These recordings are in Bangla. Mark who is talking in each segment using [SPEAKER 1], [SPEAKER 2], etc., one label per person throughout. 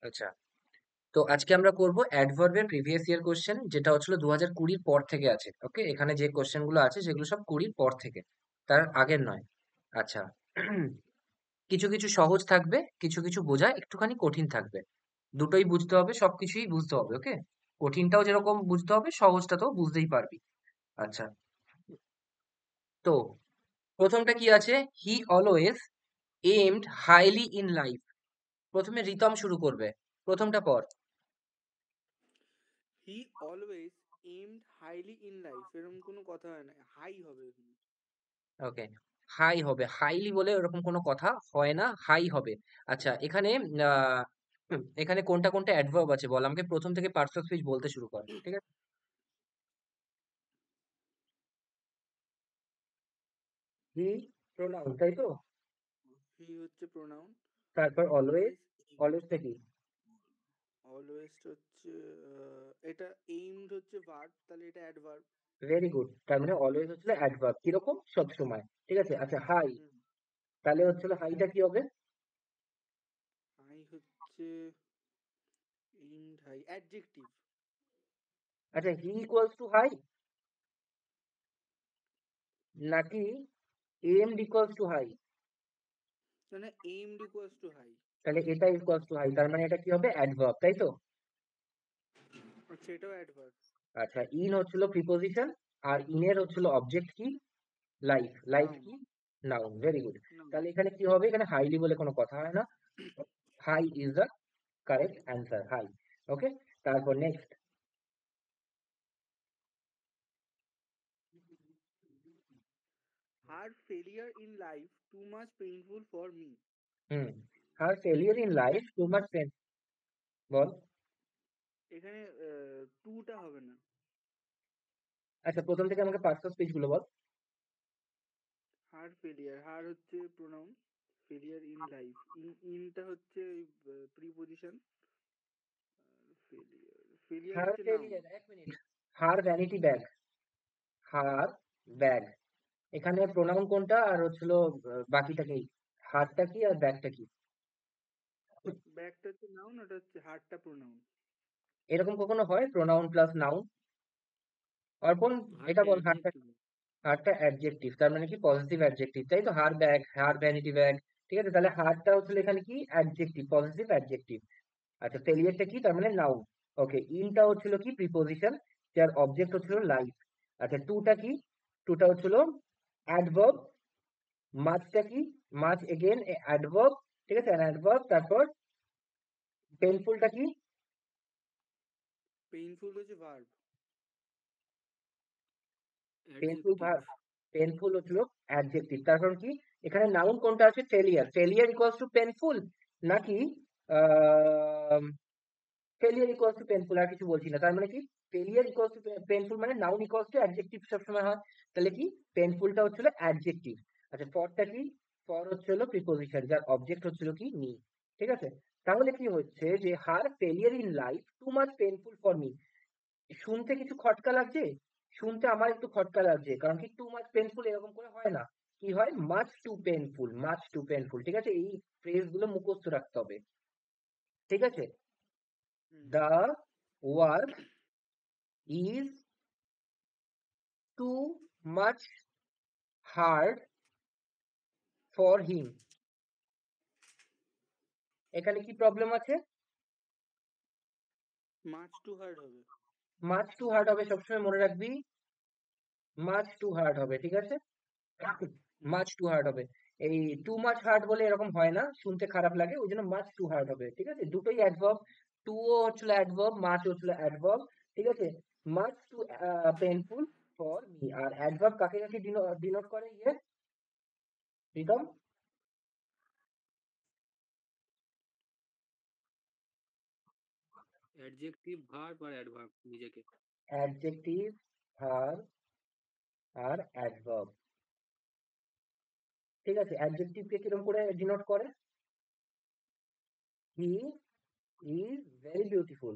[SPEAKER 1] আচ্ছা, তো আজকে আমরা করব অ্যাডভার্বের প্রিভিয়াস ইয়ার কোশ্চেন, যেটা হচ্ছিল 2020-র পর থেকে আছে। ওকে, এখানে যে কোশ্চেন গুলো আছে সেগুলো সব 20-র পর থেকে, তার আগের নয়। আচ্ছা, কিছু কিছু সহজ থাকবে, কিছু কিছু বোঝা একটুখানি কঠিন থাকবে। দুটোই বুঝতে হবে, সবকিছুই বুঝতে হবে। ওকে, কঠিনটাও যেরকম বুঝতে হবে, সহজটা তো বুঝতেই পারবি। আচ্ছা, তো প্রথমটা কি আছে? He always aimed highly in life. প্রথমে রিতম শুরু করবে, প্রথমটা পর।
[SPEAKER 2] He always aimed highly in life, এরকম কোনো কথা হয় না, হাই হবে এখানে।
[SPEAKER 1] ওকে, হাই হবে, হাইলি বলে ওরকম কোনো কথা হয় না, হাই হবে। আচ্ছা, এখানে এখানে কোনটা কোনটা অ্যাডভার্ব আছে বল আমাকে, প্রথম থেকে পার্টস অফ স্পিচ বলতে শুরু কর, ঠিক আছে? হি প্রোনাউন, তাই তো?
[SPEAKER 2] হি হচ্ছে প্রোনাউন।
[SPEAKER 1] তারপর অলওয়েজ,
[SPEAKER 2] অলওয়েজ,
[SPEAKER 1] অলওয়েজটা কি?
[SPEAKER 2] অলওয়েজ হচ্ছে এটা এইমড হচ্ছে ভার্ব, তাহলে এটা অ্যাডভার্ব।
[SPEAKER 1] ভেরি গুড, তার মানে অলওয়েজ হচ্ছিল অ্যাডভার্ব, কিরকম? সব সময়, ঠিক আছে। আচ্ছা, হাই, তাহলে হচ্ছিল হাইটা কি হবে?
[SPEAKER 2] হাই হচ্ছে এইমড হাই, অ্যাডজেক্টিভ।
[SPEAKER 1] আচ্ছা, হি ইকুয়ালস টু হাই নাকি এম ইকুয়ালস টু হাই?
[SPEAKER 2] মানে এইমড ইকুয়ালস টু হাই।
[SPEAKER 1] তাহলে এটা ইকুয়ালস টু হাই, তার মানে এটা কি হবে? অ্যাডভার্ব, তাই তো?
[SPEAKER 2] আচ্ছা, এটাও অ্যাডভার্ব।
[SPEAKER 1] আচ্ছা, ইন হচ্ছিল প্রিপোজিশন, আর ইনের হচ্ছিল অবজেক্ট কি? Life, life
[SPEAKER 2] noun.
[SPEAKER 1] কি? Noun, very good.
[SPEAKER 2] নাউন।
[SPEAKER 1] তাহলে এখানে কি হবে? এখানে হাইলি বলে কোনো কথা হয় না, high is the correct answer, high. Okay, তারপর next.
[SPEAKER 2] Her failure in life too much painful for me.
[SPEAKER 1] Hmm, her failure in life too much pain. বল।
[SPEAKER 2] এখানে টুটা হবে না।
[SPEAKER 1] আচ্ছা, প্রথম থেকে আমাকে পার্টস অফ স্পিচ গুলো বল।
[SPEAKER 2] হার ফেলিয়ার, হার হচ্ছে প্রোনাউন, ফেলিয়ার ইন লাইফ, ইনটা হচ্ছে প্রিপোজিশন, ফেলিয়ার, ফেলিয়ার
[SPEAKER 1] হার
[SPEAKER 2] হচ্ছে নাউন।
[SPEAKER 1] ফেলিয়ার, এক মিনিট, হার ভ্যানিটি ব্যাগ, হার ব্যাগ, এখানে প্রোনাউন কোনটা আর হচ্ছিল বাকিটা কি? হারটা কি আর ব্যাগটা কি?
[SPEAKER 2] ব্যাকটা হচ্ছে নাউন, ওটা হচ্ছে হারটা প্রোনাউন।
[SPEAKER 1] এরকম কখনো হয় প্রোনাউন প্লাস নাউন? অর্পণ, এটা
[SPEAKER 2] হারটা
[SPEAKER 1] বল, হারটা,
[SPEAKER 2] অ্যাডজেক্টিভ।
[SPEAKER 1] হারটা অ্যাডজেক্টিভ, তার মানে কি পজিটিভ অ্যাডজেক্টিভ, তাই তো? হার ব্যাগ, হার ভ্যানিটি ব্যাগ, ঠিক আছে। তাহলে হারটা হচ্ছে এখানে কি? Adjective, positive adjective. আচ্ছা, ফেলিয়ারটা কি? তার মানে নাউন। ওকে, ইনটা হচ্ছিল কি? প্রিপোজিশন, যার অবজেক্ট হচ্ছিল লাইফ। আচ্ছা, টুটা কি? টুটা হচ্ছিল অ্যাডভার্ব। মাছটা কি? মাছ এগেন অ্যাডভার্ব, ঠিক আছে, অ্যাডভার্ব। তারপর পেইনফুলটা কি?
[SPEAKER 2] পেইনফুল হচ্ছে verb,
[SPEAKER 1] painful
[SPEAKER 2] adjective.
[SPEAKER 1] Verb, painful হচ্ছিল অ্যাডজেক্টিভ। তারপর কি? এখানে নাউন কোনটা আছে? Failure, failure equals to painful, নাকি ফেলিয়ার ইকুয়ালস টু পেনফুল? আর কিছু বলছি না, তার মানে কি? ফেলিয়ার ইকুয়ালস টু পেনফুল, মানে নাউন ইকুয়ালস টু অ্যাডজেক্টিভ সবসময় হয়। তাহলে কি? পেনফুলটা হচ্ছিল অ্যাডজেক্টিভ। আচ্ছা, ফরটা কি? ফর হচ্ছিল প্রিপোজিশন, যার অবজেক্ট হচ্ছিল কি? মি, ঠিক আছে। তাহলে কি হচ্ছে যে her failure in life too much painful for me. শুনতে কিছু খটকা লাগছে, শুনতে আমার একটু খটকা লাগছে, কারণ কি? টু মাচ পেনফুল এরকম করে হয় না, কি হয়? Much too painful, much too painful, ঠিক আছে। এই ফ্রেজ গুলো মুখস্থ রাখতে হবে, ঠিক আছে।
[SPEAKER 2] Hmm.
[SPEAKER 1] The work is too much hard for him. এখানে কি প্রবলেম আছে?
[SPEAKER 2] মাচ টু হার্ড হবে।
[SPEAKER 1] মাচ টু হার্ড হবে, সবসময় মনে রাখবি, মাচ টু হার্ড হবে, ঠিক আছে।
[SPEAKER 2] হুম।
[SPEAKER 1] মাচ টু হার্ড হবে। এই টু মাচ হার্ড বলে এরকম হয় না, শুনতে খারাপ লাগে, ওই জন্য মাচ টু হার্ড হবে, ঠিক আছে। দুটোই অ্যাডভার্ব, টু ও হচ্ছিল অ্যাডভার্ব, মাচ হচ্ছিল অ্যাডভার্ব, ঠিক আছে। Much too painful for me. আর অ্যাডভার্ব কাকে কাকে ডিনোট করে? ইয়ে, প্রীতম।
[SPEAKER 2] অ্যাডজেক্টিভ, ভার্ব আর অ্যাডভার্ব নিজেকে।
[SPEAKER 1] অ্যাডজেক্টিভ, ভার্ব আর অ্যাডভার্ব, ঠিক আছে। অ্যাডজেক্টিভকে কিরকম করে ডিনোট করে? হি ইজ ভেরি বিউটিফুল,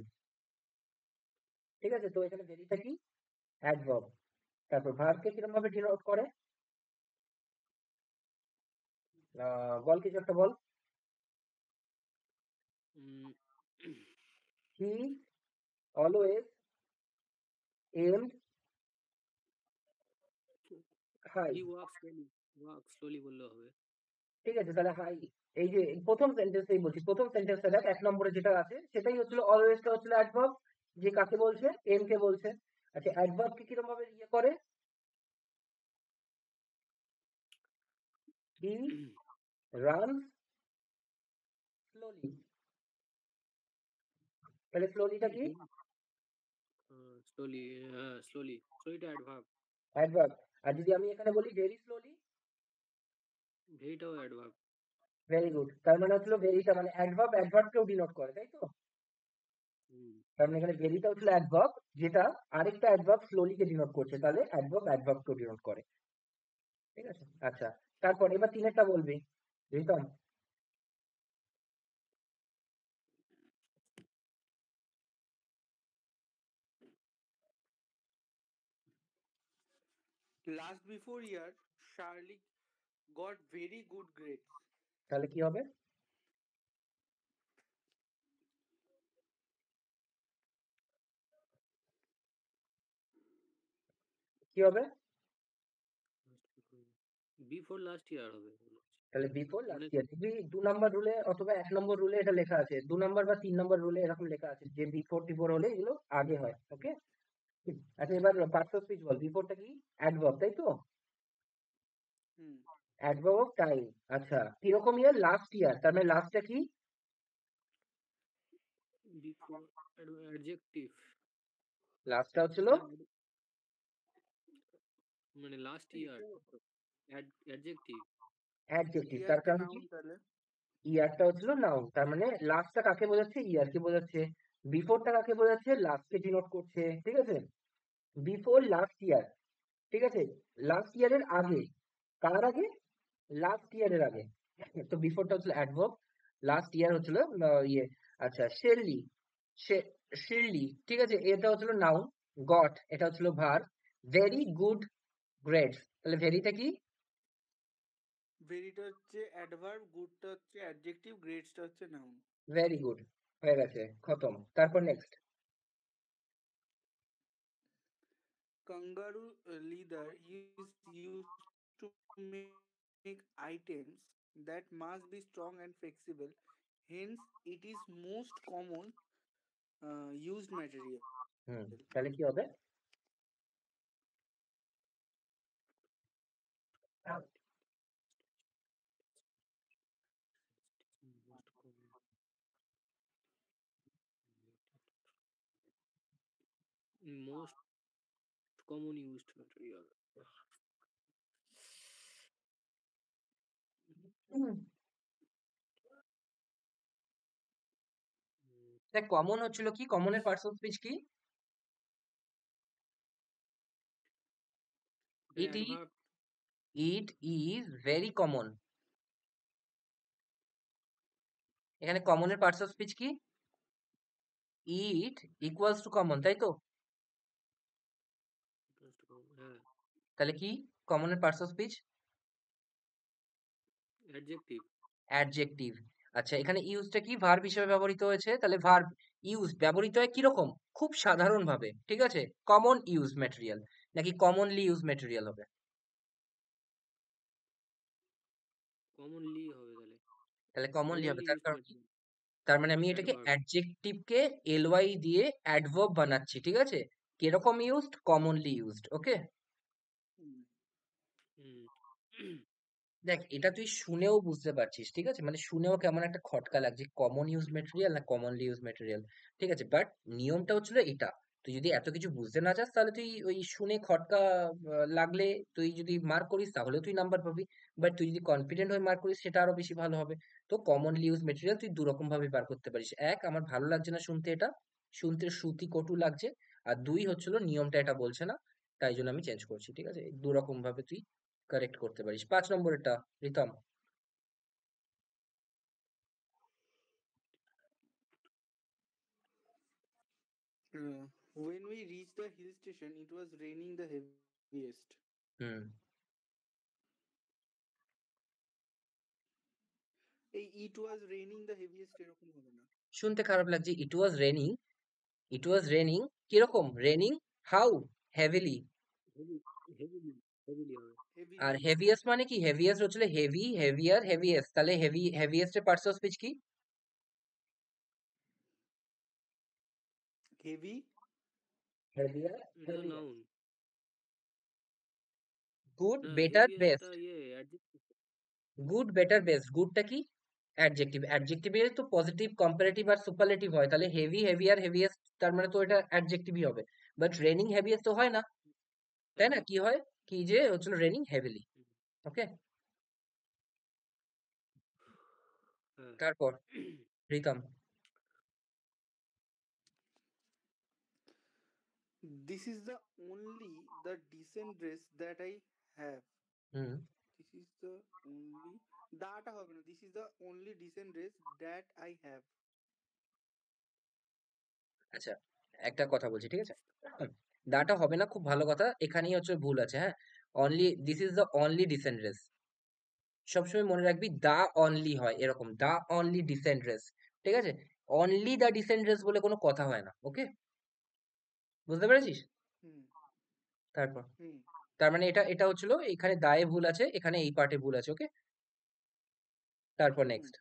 [SPEAKER 1] ঠিক আছে। তো এখানে ভেরিটা কি? অ্যাডভার্ব। তারপর ভার্বকে কিরকম ভাবে ডিনোট করে? বল, কিছু একটা বল। He always aimed high.
[SPEAKER 3] He walk slowly বললেও হবে।
[SPEAKER 1] ঠিক আছে, তাহলে হাই। এই যে প্রথম সেন্টেন্সেই বলছি, প্রথম সেন্টেন্সটা দেখ, 1 নম্বরে যেটা আছে সেটাই হচ্ছিল অলওয়েজটা হচ্ছিল অ্যাডভার্ব, যে কাকে বলছে, এম কে বলছে। আচ্ছা, অ্যাডভার্ব কে কিরকম ভাবে ইয়ে করে? He runs slowly. তাহলে স্লোলিটা কি?
[SPEAKER 3] স্লোলি, হ্যাঁ স্লোলি, স্লোলিটা অ্যাডভার্ব।
[SPEAKER 1] অ্যাডভার্ব। আর যদি আমি এখানে বলি ভেরি স্লোলি?
[SPEAKER 3] ভেরিটাও অ্যাডভার্ব।
[SPEAKER 1] Very good. তার মানে হচ্ছিল ভেরিটা মানে অ্যাডভার্ব অ্যাডভার্বকেও ডিনোট করে, তাই তো?
[SPEAKER 3] হুম।
[SPEAKER 1] তার মানে এখানে ভেরিটা হচ্ছিল অ্যাডভার্ব, যেটা আরেকটা অ্যাডভার্ব স্লোলিকে ডিনোট করছে, তাহলে অ্যাডভার্ব অ্যাডভার্বকেও ডিনোট করে। ঠিক আছে, আচ্ছা। তারপর এবার তিনেরটা বলবি, Ritam.
[SPEAKER 2] Last before year, Charlie got very good grades.
[SPEAKER 1] তাহলে কি হবে? কি হবে?
[SPEAKER 3] বিফোর লাস্ট ইয়ার হবে।
[SPEAKER 1] তাহলে বিফোর
[SPEAKER 3] মানে
[SPEAKER 1] লাস্ট ইয়ার। যদি 2 নম্বর রুলে অথবা 1 নম্বর রুলে এটা লেখা আছে, 2 নম্বর বা 3 নম্বর রুলে এরকম লেখা আছে যে বিফোর টিফোর হলে এগুলো আগে হয়। ওকে, আচ্ছা। এবার পার্টস অফ স্পিচ বল। বিফোরটা কি? অ্যাডভার্ব, তাই তো?
[SPEAKER 2] হুম।
[SPEAKER 1] Adverb of time. আচ্ছা, কিরকম ইয়ার? Last year. তার মানে লাস্টটা কি?
[SPEAKER 3] Before adjective.
[SPEAKER 1] লাস্টটা হচ্ছিল
[SPEAKER 3] মানে লাস্ট ইয়ার অ্যাডজেক্টিভ।
[SPEAKER 1] অ্যাডজেক্টিভ। তার
[SPEAKER 2] ইয়ারটা
[SPEAKER 1] কারণ কি?
[SPEAKER 2] নাউন তাহলে।
[SPEAKER 1] ইয়ারটা হচ্ছিল নাউন। তার মানে লাস্টটা কাকে বোঝাচ্ছে? ইয়ারকে বোঝাচ্ছে। বিফোরটা কাকে বোঝাচ্ছে? লাস্টকে ডিনোট করছে। ঠিক আছে, বিফোর লাস্ট ইয়ার। ঠিক আছে, লাস্ট ইয়ারের আগে। কার আগে? লাস্ট ইয়ারের আগে। তো বিফোরটা হচ্ছিল অ্যাডভার্ব, লাস্ট ইয়ার হচ্ছিল ইয়ে। আচ্ছা, শেরলি, শিরলি। ঠিক আছে, এটা হচ্ছিল নাউন। গট এটা হচ্ছিল ভার। ভেরি গুড গ্রেডস, তাহলে ভেরিটা কি?
[SPEAKER 2] ভেরিটা হচ্ছে অ্যাডভার্ব, গুডটা হচ্ছে অ্যাডজেক্টিভ, গ্রেডসটা হচ্ছে নাউন।
[SPEAKER 1] Very good. হয়ে গেছে, খতম। তারপর next.
[SPEAKER 2] Kangaroo leather is used to make items that must be strong and flexible. Hence, it is most common used material.
[SPEAKER 1] তাহলে কি হবে?
[SPEAKER 3] Most common used material.
[SPEAKER 1] দেখ, কমন হচ্ছিল কি? কমনের পার্টস অফ স্পিচ কি? ইট ই
[SPEAKER 3] adverb.
[SPEAKER 1] It is very common. এখানে কমনের পার্টস অফ স্পিচ কি? ইট ইকুয়ালস টু কমন, তাই তো?
[SPEAKER 3] হ্যাঁ,
[SPEAKER 1] তাহলে কি কমনের parts of speech?
[SPEAKER 3] Adjective.
[SPEAKER 1] Adjective. আচ্ছা, এখানে ইউজটা কি? ভার্ব হিসেবে ব্যবহৃত হয়েছে। তাহলে ভার্ব ইউজ ব্যবহৃত হয় কিরকম? খুব সাধারণ ভাবে। ঠিক আছে, কমন ইউজ ম্যাটেরিয়াল নাকি কমনলি ইউজ ম্যাটেরিয়াল হবে?
[SPEAKER 3] কমনলি হবে তাহলে।
[SPEAKER 1] তাহলে কমনলি হবে।
[SPEAKER 3] কমনলি
[SPEAKER 1] তার
[SPEAKER 3] ইউজড
[SPEAKER 1] কারণ কি?
[SPEAKER 3] ম্যাটেরিয়াল।
[SPEAKER 1] তার মানে আমি এটাকে
[SPEAKER 3] অ্যাডভার্ব।
[SPEAKER 1] অ্যাডজেক্টিভকে এলওয়াই দিয়ে অ্যাডভার্ব বানাচ্ছি। ঠিক আছে, কিরকম used? Commonly used. Okay,
[SPEAKER 3] hmm.
[SPEAKER 1] দেখ এটা তুই শুনেও বুঝতে পারছিস। ঠিক আছে, মানে শুনেও কেমন একটা খটকা লাগছে, কমন ইউজ মেটেরিয়াল না কমনলি ইউজ মেটেরিয়াল। ঠিক আছে, বাট নিয়মটা হচ্ছিল এটা। তুই যদি এত কিছু বুঝতে না চাস তাহলে তুই ওই শুনে খটকা লাগলে তুই যদি মার্ক করিস তাহলে তুই নাম্বার পাবি। বাট তুই যদি কনফিডেন্ট হয়ে মার্ক করিস সেটা আরো বেশি ভালো হবে। তো কমনলি ইউজ মেটেরিয়াল তুই দু রকম ভাবে বার করতে পারিস। এক, আমার ভালো লাগছে না শুনতে, এটা শুনতে শ্রুতি কটু লাগছে। আর দুই হচ্ছিল নিয়মটা এটা বলছে না, তাই জন্য আমি চেঞ্জ করছি। ঠিক আছে, এই দু রকম ভাবে তুই কারেক্ট করতে পারিস। 5 নম্বরেরটা, Ritam.
[SPEAKER 2] When we reached the hill station, it was raining the heaviest.
[SPEAKER 1] হুম।
[SPEAKER 2] এই it was raining the heaviest এরকম হবে না।
[SPEAKER 1] শুনতে খারাপ লাগছে, ইট ওয়াজ রেনিং, কিরকম raining, how, heavily.
[SPEAKER 3] Heavy heavily heavily হবে।
[SPEAKER 1] আর
[SPEAKER 2] হেভিলি।
[SPEAKER 1] হেভিয়েস্ট মানে কি, হেভিয়েস্ট হচ্ছিল হেভি, হেভিয়ার, হেভিয়েস্ট, তাহলে হেভিয়েস্ট এর পার্টস অফ স্পিচ কি?
[SPEAKER 2] হেভি।
[SPEAKER 1] হেভিয়ার,
[SPEAKER 3] এটা তো
[SPEAKER 1] হেভিয়েস্ট।
[SPEAKER 3] নাউন।
[SPEAKER 1] গুড,
[SPEAKER 3] না,
[SPEAKER 1] বেটার,
[SPEAKER 3] হেভিয়েস্টটা
[SPEAKER 1] best.
[SPEAKER 3] Adjective.
[SPEAKER 1] Good, better, best, গুডটা কি? অ্যাডজেক্টিভ, অ্যাডজেক্টিভের তো পজিটিভ, কম্পারেটিভ আর সুপারলেটিভ হয়, তাহলে হেভি, হেভিয়ার, হেভিয়েস্ট, তার মানে তো এটা অ্যাডজেক্টিভই হবে। বাট রেনিং হেভিয়েস্ট তো হয় না, তাই না? কি হয়, কি যে হচ্ছিল রেনিং হেভিলি। ওকে,
[SPEAKER 3] হ্যাঁ।
[SPEAKER 1] তারপর Ritam.
[SPEAKER 2] This is the only the decent dress that I have.
[SPEAKER 1] Hmm,
[SPEAKER 2] This is the only দাটা হবে না, this is the only decent dress that I have.
[SPEAKER 1] আচ্ছা, একটা কথা বলছি, ঠিক আছে? দাটা হবে না, খুব ভালো কথা, এখানেই হচ্ছে ভুল আছে, হ্যাঁ। Only, this is the only decent race. সবসময় মনে রাখবি দা অনলি হয়, এরকম দা অনলি ডিসেন্ট রেস, ঠিক আছে? অনলি দা ডিসেন্ট রেস বলে কোনো কথা হয় না, ওকে? বুঝতে পেরেছিস?
[SPEAKER 2] হুম
[SPEAKER 1] তারপর,
[SPEAKER 2] হুম
[SPEAKER 1] তার মানে এটা এটা হচ্ছিল এখানে দায়ে ভুল আছে, এখানে এই পার্টে ভুল আছে, ওকে? তারপর
[SPEAKER 2] হুম
[SPEAKER 1] next.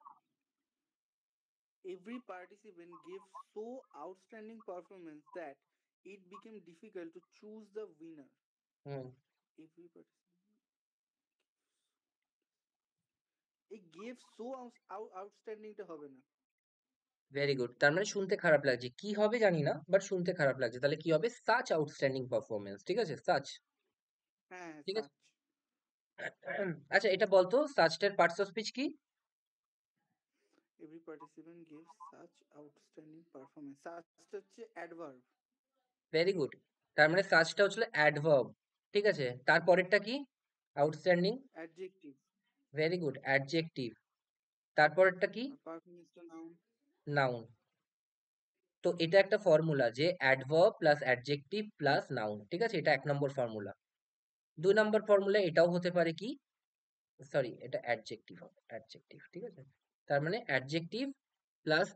[SPEAKER 2] Every participant gave so outstanding performance that it became difficult to choose the winner.
[SPEAKER 1] Hmm,
[SPEAKER 2] Every participant এই gave so outstanding টা হবে না।
[SPEAKER 1] Very good. তার মানে শুনতে খারাপ লাগছে, কি হবে জানি না, বাট শুনতে খারাপ লাগছে, তাহলে কি হবে? সাচ আউটস্ট্যান্ডিং পারফরমেন্স, ঠিক আছে? সাচ,
[SPEAKER 2] হ্যাঁ
[SPEAKER 1] ঠিক আছে।
[SPEAKER 2] such.
[SPEAKER 1] আচ্ছা, এটা বলতো সাচটার পার্টস অফ স্পিচ কি?
[SPEAKER 2] Every participant gave such outstanding performance. Such হচ্ছে adverb.
[SPEAKER 1] Very good. তার মানে সাচটা হচ্ছিল অ্যাডভার্ব, ঠিক আছে? তারপরেরটা কি? Outstanding.
[SPEAKER 2] Adjective.
[SPEAKER 1] Very good, adjective. তারপরেরটা কি?
[SPEAKER 2] আর performance টা noun.
[SPEAKER 1] নাউন। তো এটা একটা ফর্মুলা যে adverb plus adjective plus noun, ঠিক আছে? এটা 1 নম্বর ফর্মুলা। 2 নম্বর ফর্মুলা এটাও হতে পারে কি, সরি, এটা অ্যাডজেক্টিভ হবে, অ্যাডজেক্টিভ, ঠিক আছে? তার মানে adjective plus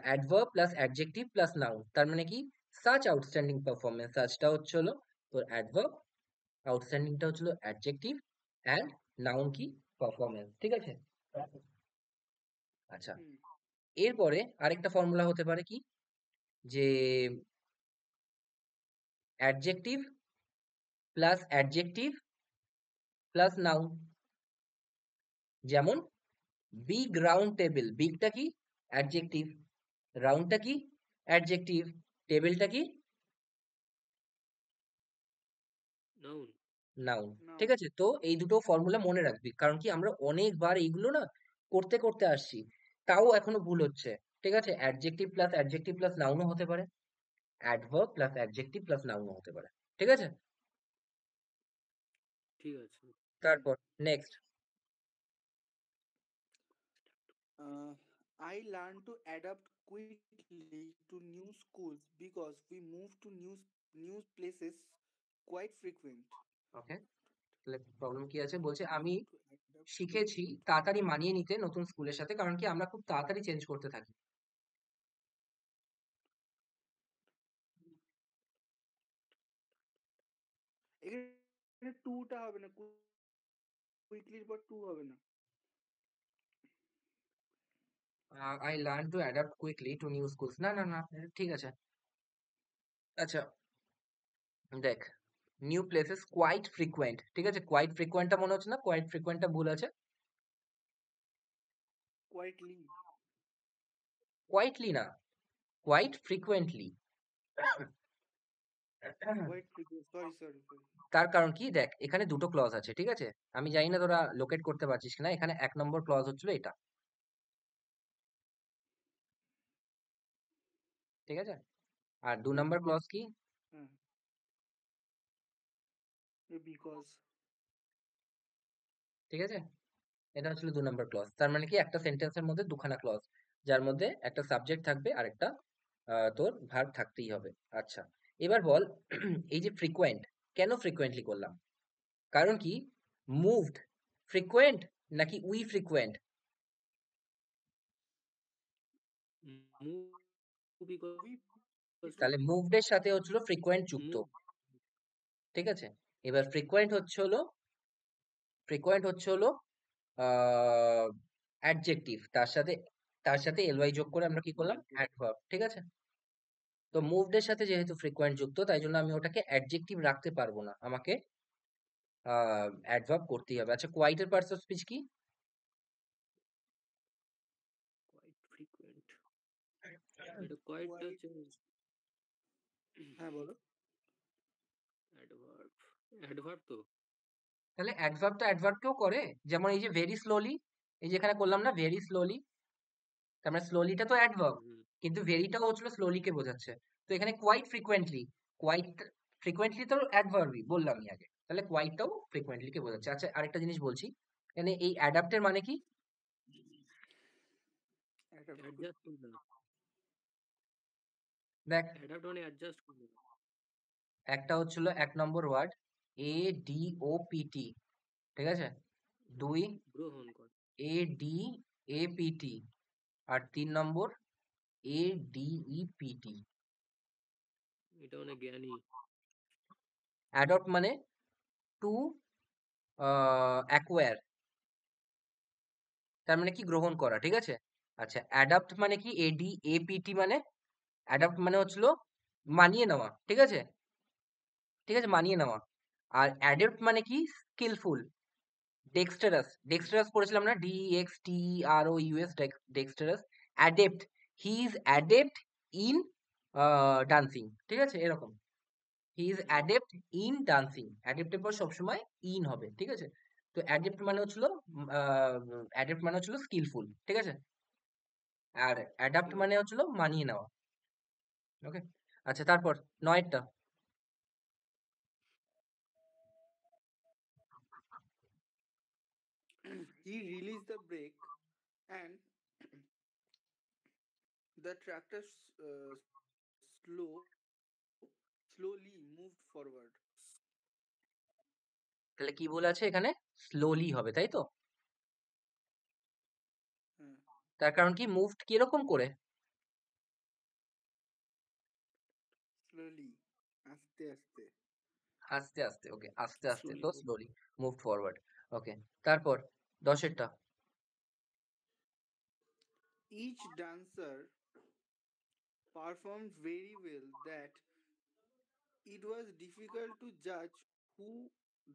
[SPEAKER 1] adverb plus adjective plus noun, তার মানে কি? সাচ আউটস্ট্যান্ডিং পারফরমেন্স, সাচটা হচ্ছে হলো তোর অ্যাডভার্ব, আউটস্ট্যান্ডিংটা হচ্ছিল অ্যাডজেক্টিভ, অ্যান্ড নাউন কি? পারফরমেন্স, ঠিক আছে? আচ্ছা,
[SPEAKER 2] হুম
[SPEAKER 1] এরপরে আরেকটা ফর্মুলা হতে পারে কি, যে adjective plus adjective plus noun. যেমন বিগ রাউন্ড টেবিল, বিগটা কি? অ্যাডজেক্টিভ, রাউন্ডটা কি? অ্যাডজেক্টিভ, টেবিলটা কি?
[SPEAKER 3] নাউন।
[SPEAKER 1] নাউন, ঠিক
[SPEAKER 2] noun.
[SPEAKER 1] আছে? তো এই দুটো ফর্মুলা মনে রাখবি, কারণ কি আমরা অনেকবার এইগুলো না করতে করতে আসছি, তাও এখনো ভুল হচ্ছে, ঠিক আছে? অ্যাডজেক্টিভ প্লাস অ্যাডজেক্টিভ প্লাস নাউনও হতে পারে, অ্যাডভার্ব প্লাস অ্যাডজেক্টিভ প্লাস নাউনও হতে পারে, ঠিক আছে?
[SPEAKER 3] ঠিক আছে।
[SPEAKER 2] হুম
[SPEAKER 1] তারপর next.
[SPEAKER 2] uh, I learned to adapt quickly to new schools because we moved to new places quite frequent.
[SPEAKER 1] ওকে, তাহলে প্রবলেম কি আছে?
[SPEAKER 2] I
[SPEAKER 1] বলছে আমি
[SPEAKER 2] learned to adapt
[SPEAKER 1] শিখেছি
[SPEAKER 2] quickly to
[SPEAKER 1] তাড়াতাড়ি মানিয়ে নিতে নতুন স্কুলের সাথে, কারণ কি আমরা খুব তাড়াতাড়ি চেঞ্জ করতে থাকি।
[SPEAKER 2] এখানে টুটা হবে না, কুইকলির পর টু হবে না।
[SPEAKER 1] I learn to adapt quickly to new schools, না না না, ঠিক আছে। আচ্ছা, দেখ, নিউ প্লেসেস কোয়াইট ফ্রিকুয়েন্ট, ঠিক আছে? কোয়াইট ফ্রিকুয়েন্টটা মনে হচ্ছে না, কোয়াইট ফ্রিকুয়েন্টটা ভুল আছে।
[SPEAKER 2] কোয়াইটলি।
[SPEAKER 1] কোয়াইটলি না, quite frequently.
[SPEAKER 2] Quite frequent, sorry.
[SPEAKER 1] তার কারণ কি, দেখ এখানে দুটো ক্লজ আছে, ঠিক আছে? আমি জানি না তোরা লোকেট করতে পারছিস কিনা, এখানে 1 নম্বর ক্লজ হচ্ছিল এটা, ঠিক আছে? আর 2 নম্বর ক্লজ কি?
[SPEAKER 2] হ্যাঁ, বিকজ।
[SPEAKER 1] ঠিক আছে, এটা হচ্ছিল 2 নম্বর ক্লজ। তার মানে কি, একটা সেন্টেন্সের মধ্যে দুখানা ক্লজ, যার মধ্যে একটা সাবজেক্ট থাকবে আর একটা তোর ভার্ব থাকতেই হবে। আচ্ছা, এবার বল, এই যে ফ্রিকোয়েন্ট, কেন ফ্রিকোয়েন্টলি করলাম? কারণ কি, মুভড ফ্রিকোয়েন্ট নাকি we frequent?
[SPEAKER 3] Move equals to
[SPEAKER 1] তাহলে মুভড এর সাথে হচ্ছিল ফ্রিকোয়েন্ট যুক্ত,
[SPEAKER 3] move.
[SPEAKER 1] ঠিক আছে? এবার ফ্রিকোয়েন্ট হচ্ছে হলো অ্যাডজেক্টিভ, তার সাথে এলওয়াই যোগ করে আমরা কি করলাম,
[SPEAKER 3] Adjective.
[SPEAKER 1] অ্যাডভার্ব, ঠিক আছে? তো মুভড এর সাথে যেহেতু ফ্রিকোয়েন্ট যুক্ত, তাই জন্য আমি ওটাকে অ্যাডজেক্টিভ রাখতে পারবো না, আমাকে অ্যাডভার্ব করতেই হবে। আচ্ছা, কোয়াইটের পার্টস অফ স্পিচ কি?
[SPEAKER 3] Quite frequent. এটা quite হচ্ছে
[SPEAKER 2] হ্যাঁ বলো।
[SPEAKER 3] adverb. Adverb তো
[SPEAKER 1] তাহলে অ্যাডভার্বটা অ্যাডভার্বকেও করে, যেমন এই যে ভেরি স্লোলি, এই যে এখানে করলাম না ভেরি স্লোলি, তার মানে স্লোলিটা তো অ্যাডভার্ব,
[SPEAKER 3] হুম,
[SPEAKER 1] কিন্তু ভেরিটাও হচ্ছিল স্লোলিকে বোঝাচ্ছে। তো এখানে কোয়াইট ফ্রিকোয়েন্টলি তো অ্যাডভার্বই বললামই আগে, তাহলে কোয়াইটটাও ফ্রিকোয়েন্টলিকে বোঝাচ্ছে। আচ্ছা, আরেকটা জিনিস বলছি, এখানে এই অ্যাডাপ্টের মানে কি?
[SPEAKER 2] একটা
[SPEAKER 3] adjust করবে না।
[SPEAKER 1] দেখ,
[SPEAKER 3] Adapt মানে adjust করবে না।
[SPEAKER 1] একটা হচ্ছিল 1 নম্বর ওয়ার্ড ADOPT, ঠিক আছে? 2
[SPEAKER 3] গ্রহণ কর।
[SPEAKER 1] ADAPT, আর 3 নম্বর ADEPT।
[SPEAKER 3] এটা অনেক জ্ঞানী।
[SPEAKER 1] অ্যাডপ্ট মানে টু অ্যাকোয়ার, তার মানে কি গ্রহণ করা, ঠিক আছে? আচ্ছা, অ্যাডাপ্ট মানে কি? ADAPT মানে, অ্যাডাপ্ট মানে হচ্ছিল মানিয়ে নেওয়া, ঠিক আছে? ঠিক আছে, মানিয়ে নেওয়া। আর অ্যাডেপ্ট মানে কি? স্কিলফুল, ডেক্সটারাস পড়েছিলাম না, DEXTEROUS, dexterous. Adept, he is adept in dancing, ঠিক আছে? এরকম, he is
[SPEAKER 3] hmm,
[SPEAKER 1] adept in dancing, অ্যাডেপ্টের পর সবসময় ইন হবে, ঠিক আছে? তো অ্যাডেপ্ট মানে হচ্ছিল স্কিলফুল, ঠিক আছে? আর অ্যাডাপ্ট
[SPEAKER 3] ঠিক
[SPEAKER 1] মানে
[SPEAKER 3] আছে।
[SPEAKER 1] হচ্ছিল মানিয়ে নেওয়া। ওকে, আচ্ছা, তারপর 9টা।
[SPEAKER 2] he released the brake and the tractor slowly moved forward.
[SPEAKER 1] তাহলে কি বলে আছে এখানে? স্লোলি হবে, তাই তো?
[SPEAKER 2] হ্যাঁ,
[SPEAKER 1] তার কারণ কি? মুভড কিরকম করে?
[SPEAKER 2] slowly, আস্তে আস্তে।
[SPEAKER 1] আস্তে আস্তে, ওকে, আস্তে আস্তে,
[SPEAKER 3] Slowly
[SPEAKER 1] তো
[SPEAKER 3] move.
[SPEAKER 1] Slowly moved forward. Okay, তারপর 10এরটা।
[SPEAKER 2] Each dancer performed very well that it was difficult to judge who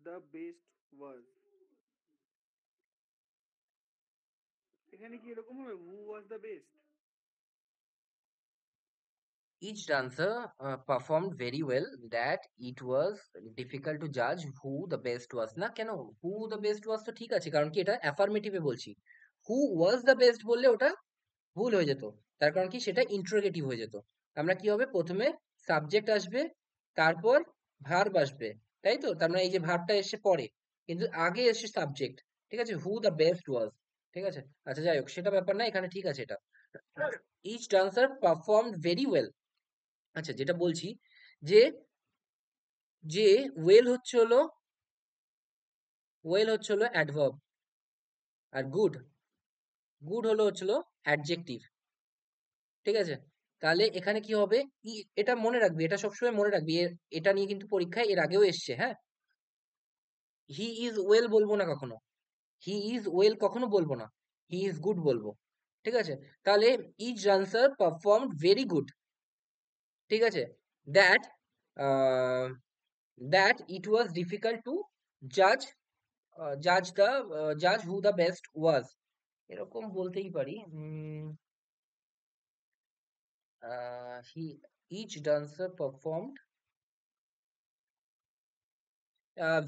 [SPEAKER 2] the best was. এখানে কি এরকম হবে, who was the best?
[SPEAKER 1] Each dancer performed very well that it was difficult to judge who the best was, না কেন? who the best was তো ঠিক আছে, কারণ কি এটা অ্যাফার্মেটিভে বলছি। who was the best বললে ওটা ভুল হয়ে যেত, তার কারণ কি? সেটা ইন্টারোগেটিভ হয়ে যেত। আমরা কি হবে, প্রথমে সাবজেক্ট আসবে, তারপর ভার্ব আসবে, তাই তো? তার মানে এই যে ভার্বটা এসে পরে, কিন্তু আগে এসে সাবজেক্ট, ঠিক আছে? হু দ্য বেস্ট ওয়াজ, ঠিক আছে? আচ্ছা, যাই হোক, সেটা ব্যাপার না, এখানে ঠিক আছে এটা। Each dancer performed very well. আচ্ছা, যেটা বলছি, যে যে ওয়েল হচ্ছে হলো অ্যাডভার্ব, আর গুড হচ্ছে হলো অ্যাডজেক্টিভ, ঠিক আছে? তাহলে এখানে কি হবে? এটা মনে রাখবি, এটা সবসময় মনে রাখবি, এটা নিয়ে কিন্তু পরীক্ষায় এর আগেও এসছে, হ্যাঁ? হি ইজ ওয়েল বলবো না কখনো, হি ইজ ওয়েল কখনো বলবো না, হি ইজ গুড বলবো, ঠিক আছে? তাহলে each dancer perform very good, ঠিক আছে? That that it was difficult to জাজ জাজ হু দ্য বেস্ট ওয়াজ, এরকম বলতেই পারি। He is dancer performed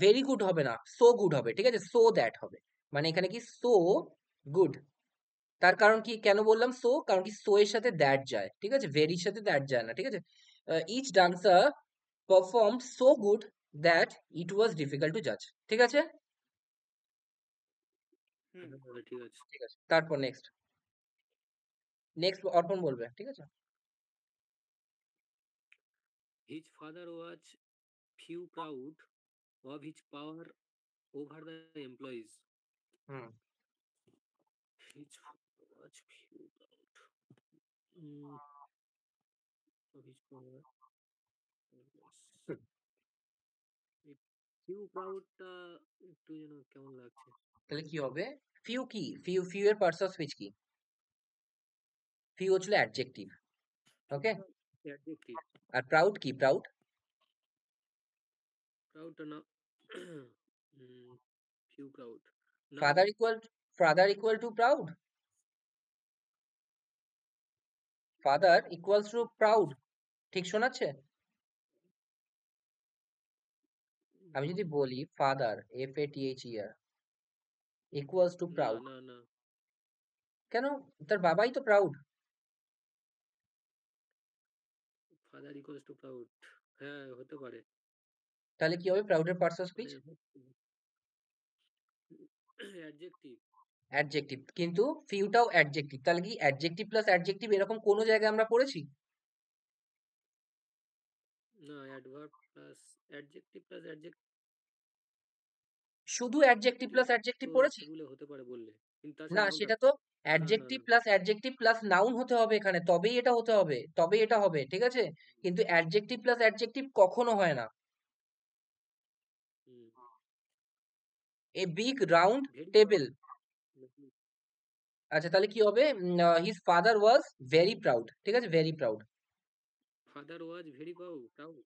[SPEAKER 1] very good হবে না, সো গুড হবে, ঠিক আছে? সো দ্যাট হবে, মানে এখানে কি সো গুড। তার কারণ কি? কেন বললাম সো? কারণ কি সো এর সাথে দ্যাট যায়, ঠিক আছে? ভেরির সাথে দ্যাট যায় না, ঠিক আছে? Each dancer perform so good that it was difficult to জাজ, ঠিক আছে?
[SPEAKER 2] হুম।
[SPEAKER 3] ঠিক আছে।
[SPEAKER 1] ঠিক আছে, তারপর নেক্সট অর্পণ বলবে, ঠিক আছে?
[SPEAKER 3] His father was few proud of his power over the employees.
[SPEAKER 1] Hmm,
[SPEAKER 3] His father was few proud. of his power. এই ফিউ ক্রাউডটা একটু যেন কেমন লাগছে।
[SPEAKER 1] তাহলে কি হবে? ফিউ কি? ফিউ এর পার্টস অফ স্পিচ কি? ফিউ হচ্ছিল অ্যাডজেক্টিভ। ওকে?
[SPEAKER 3] ফিউটা অ্যাডজেক্টিভ।
[SPEAKER 1] আর প্রাউড কি? প্রাউড?
[SPEAKER 3] ক্রাউডটা না few crowd noun.
[SPEAKER 1] Father equal to proud? Father equals to proud. ঠিক শোনাচ্ছে? আমি যদি বলি ফাদার, FATHER, ইকুয়ালস টু
[SPEAKER 3] না
[SPEAKER 1] প্রাউড,
[SPEAKER 3] না না,
[SPEAKER 1] কেন? তার বাবাই তো প্রাউড।
[SPEAKER 3] ফাদার ইকুয়ালস টু প্রাউড, হ্যাঁ হতে পারে।
[SPEAKER 1] তাহলে কি হবে প্রাউডের পার্টস অফ স্পিচ?
[SPEAKER 3] মানে অ্যাডজেক্টিভ।
[SPEAKER 1] অ্যাডজেক্টিভ। কিন্তু ফিউটাও অ্যাডজেক্টিভ। তাহলে কি অ্যাডজেক্টিভ প্লাস অ্যাডজেক্টিভ এরকম কোনো জায়গায় আমরা পড়েছি?
[SPEAKER 3] না, adverb plus adjective plus adjective
[SPEAKER 1] শুধু অ্যাডজেক্টিভ প্লাস
[SPEAKER 3] তো
[SPEAKER 1] অ্যাডজেক্টিভ পড়েছি?
[SPEAKER 3] সেগুলো হতে পারে বললে, কিন্তু তার
[SPEAKER 1] না,
[SPEAKER 3] সাথে নাউন
[SPEAKER 1] সেটা
[SPEAKER 3] থাকতে
[SPEAKER 1] তো
[SPEAKER 3] পারে। না না
[SPEAKER 1] অ্যাডজেক্টিভ
[SPEAKER 3] না।
[SPEAKER 1] প্লাস অ্যাডজেক্টিভ প্লাস নাউন হতে হবে এখানে, তবেই এটা হতে হবে, তবেই এটা হবে, ঠিক আছে? কিন্তু অ্যাডজেক্টিভ প্লাস অ্যাডজেক্টিভ কখনো হয় না।
[SPEAKER 3] হুম।
[SPEAKER 1] A big round
[SPEAKER 3] very
[SPEAKER 1] table.
[SPEAKER 3] Proud.
[SPEAKER 1] আচ্ছা, তাহলে কি হবে? His father was very proud, ঠিক আছে? Very proud.
[SPEAKER 3] Father was very proud.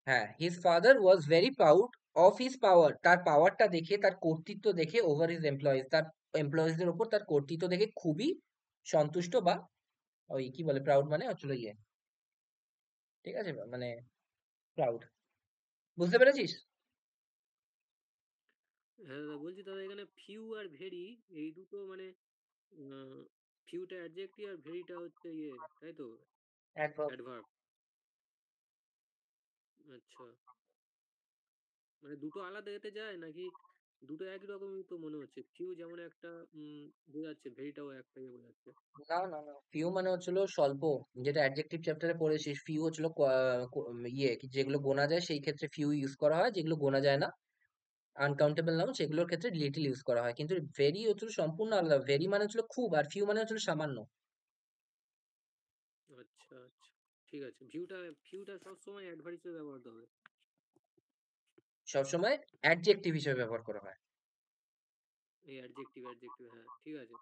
[SPEAKER 1] হ্যাঁ, his father was very proud of his power, তার পাওয়ারটা দেখে, তার কর্তৃত্ব দেখে, ওভার হিজ এমপ্লয়িজ, তার এমপ্লয়িজদের উপর তার কর্তৃত্ব দেখে খুবই সন্তুষ্ট, বা ওই কি বলে, প্রাউড মানে হচ্ছিল ইয়ে, ঠিক আছে? মানে প্রাউড। বুঝতে পেরেছিস?
[SPEAKER 3] হ্যাঁ দাদা, বলছি দাদা এখানে ফিউ আর ভেরি এই দুটো মানে ফিউটা অ্যাডজেক্টিভ আর ভেরিটা হচ্ছে ইয়ে, তাই তো?
[SPEAKER 1] অ্যাডভার্ব।
[SPEAKER 3] অ্যাডভার্ব। আচ্ছা, মানে দুটো আলাদা এতে যায় নাকি দুটো একই রকমই তো মনে হচ্ছে? ফিউ যেমন একটা বোঝাচ্ছে, ভেরিটাও একটা ইয়ে বোঝাচ্ছে।
[SPEAKER 1] না না না, ফিউ মানে হচ্ছিল স্বল্প, যেটা অ্যাডজেক্টিভ চ্যাপ্টারে পড়েছিস। ফিউ হচ্ছিল ইয়ে যেগুলো গোনা যায় সেই ক্ষেত্রে ফিউ ইউজ করা হয়, যেগুলো গোনা যায় না, আনকাউন্টেবল নাউন, সেগুলোর ক্ষেত্রে লিটল ইউজ করা হয়। কিন্তু ভেরি হচ্ছিল সম্পূর্ণ আলাদা। ভেরি মানে হচ্ছিল খুব, আর ফিউ মানে হচ্ছিল সামান্য।
[SPEAKER 3] আচ্ছা আচ্ছা, ঠিক আছে। ফিউটা সবসময় অ্যাডভার্ব হিসেবে ব্যবহৃত হবে।
[SPEAKER 1] সবসময় অ্যাডজেক্টিভ হিসেবে ব্যবহার করা হয়।
[SPEAKER 3] এই অ্যাডজেক্টিভ, হ্যাঁ ঠিক আছে।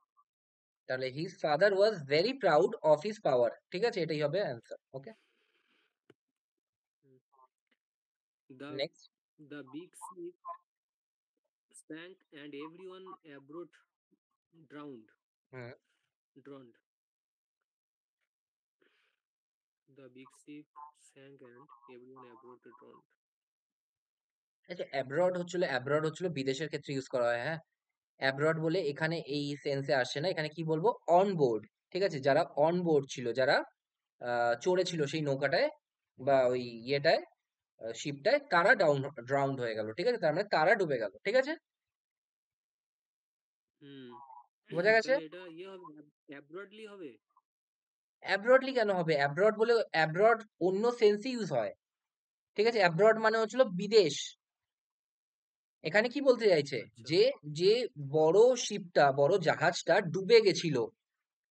[SPEAKER 1] তাহলে his father was very proud of his power, ঠিক আছে? এটাই হবে answer. Okay,
[SPEAKER 3] the
[SPEAKER 1] next.
[SPEAKER 3] The big ship sank and everyone abroad drowned.
[SPEAKER 1] Hmm.
[SPEAKER 3] Drowned. The big ship sank and everyone abroad drowned.
[SPEAKER 1] আচ্ছা, অ্যাব্রড হচ্ছিল বিদেশের ক্ষেত্রে ইউজ করা হয়, হ্যাঁ। অ্যাব্রড বলে এখানে এই সেন্সে আসে না, এখানে কি বলবো, অন বোর্ড, ঠিক আছে? যারা অন বোর্ড ছিল, যারা চড়েছিল সেই নৌকাটায় বা ওই ইয়েটায়, শিপটায়, তারা ড্রাউন্ড হয়ে গেল, ঠিক আছে? তার মানে তারা ডুবে গেল, ঠিক আছে?
[SPEAKER 3] হুম।
[SPEAKER 1] বোঝা গেছে?
[SPEAKER 3] তাহলে এটা ইয়ে হবে, অ্যাব্রডলি হবে।
[SPEAKER 1] অ্যাব্রডলি কেন হবে? অ্যাব্রড বলে, অ্যাব্রড অন্য সেন্সে ইউজ হয়, ঠিক আছে? অ্যাব্রড মানে হচ্ছিল বিদেশ। এখানে কি বলতে চাইছে?
[SPEAKER 3] আচ্ছা।
[SPEAKER 1] যে যে বড় শিপটা, বড় জাহাজটা ডুবে গেছিল,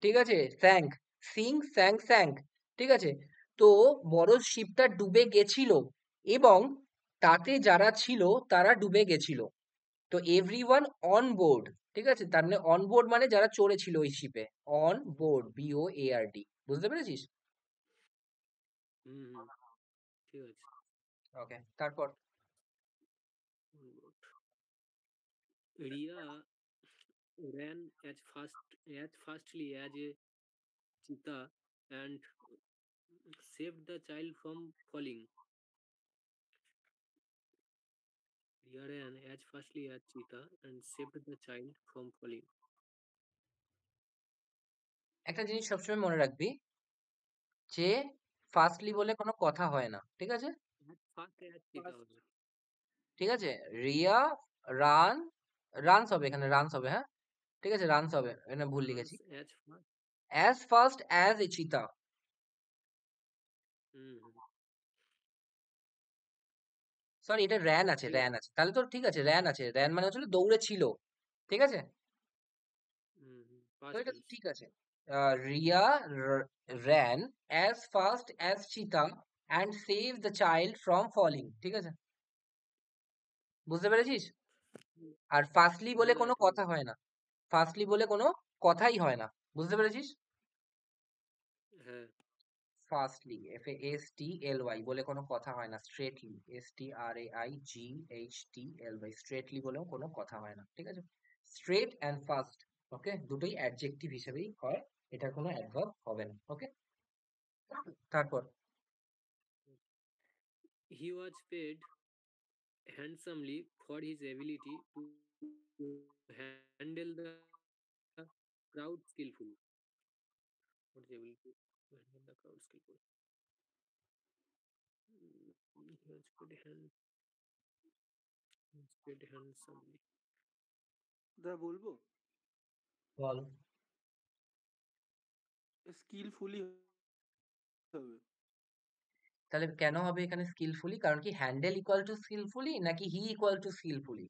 [SPEAKER 1] ঠিক আছে? স্যাঙ্ক, ঠিক আছে? তো বড় শিপটা ডুবে গেছিল, এবং তাতে যারা ছিল তারা ডুবে গেছিল। তো এভরিওয়ান অন বোর্ড, ঠিক আছে? তার মানে অন বোর্ড মানে যারা চড়েছিল ওই শিপে। On board, BOARD। বুঝতে পেরেছিস?
[SPEAKER 3] হুম হুম, ঠিক আছে।
[SPEAKER 1] ওকে, তারপর?
[SPEAKER 3] Good. Ria ran as fastly as a cheetah and saved the child from falling. Ria ran as fastly as cheetah and saved the child from falling.
[SPEAKER 1] একটা জিনিস সবসময় মনে রাখবি, যে ফার্স্টলি বলে কোনো কথা হয় না, ঠিক আছে?
[SPEAKER 3] As fast as cheetah
[SPEAKER 2] First,
[SPEAKER 3] হবে।
[SPEAKER 1] ঠিক আছে? রিয়া রান, রানস হবে এখানে, রানস হবে, হ্যাঁ, ঠিক আছে? রানস হবে, এখানে ভুল লিখেছি।
[SPEAKER 3] Runs as fast.
[SPEAKER 1] As fast as a চিতা।
[SPEAKER 3] হুম হুম,
[SPEAKER 1] সরি, এটা র্যান আছে,
[SPEAKER 3] ঠিক
[SPEAKER 1] র্যান
[SPEAKER 3] আছে।
[SPEAKER 1] আছে, তাহলে তো ঠিক আছে, র্যান আছে। র্যান মানে হচ্ছিল দৌড়ে ছিল, ঠিক আছে?
[SPEAKER 3] হুম হুম,
[SPEAKER 1] তো
[SPEAKER 3] past
[SPEAKER 1] এটা তো
[SPEAKER 3] tense.
[SPEAKER 1] ঠিক আছে। Riya ran as fast as cheetah and saved the child from falling, ঠিক আছে? বুঝতে পেরেছিস?
[SPEAKER 3] হুম,
[SPEAKER 1] আর ফার্স্টলি বলে
[SPEAKER 3] হ্যাঁ
[SPEAKER 1] কোনো
[SPEAKER 3] ঠিক
[SPEAKER 1] কথা হয় না, ফার্স্টলি বলে কোনো কথাই হয় না, বুঝতে পেরেছিস?
[SPEAKER 3] হ্যাঁ
[SPEAKER 1] ফার্স্টলি FASTLY বলে কোনো কথা হয় না, স্ট্রেটলি STRAIGHTLY স্ট্রেটলি বলেও কোনো কথা হয় না, ঠিক আছে? স্ট্রেট অ্যান্ড ফাস্ট, ওকে, দুটোই অ্যাডজেক্টিভ হিসেবেই হয়, এটা কোনো অ্যাডভার্ব হবে না, ওকে? তারপর
[SPEAKER 3] he was paid handsomely for his ability to handle the crowd skillfully. What is ability to handle the crowd skillfully? He was paid handsomely.
[SPEAKER 2] দা বলবো
[SPEAKER 1] বল।
[SPEAKER 2] স্কিলফুলি হবে।
[SPEAKER 1] তাহলে কেন হবে এখানে স্কিলফুলি? কারণ কি হ্যান্ডেল ইকুয়াল টু স্কিলফুলি নাকি হি ইকুয়াল টু স্কিলফুলি?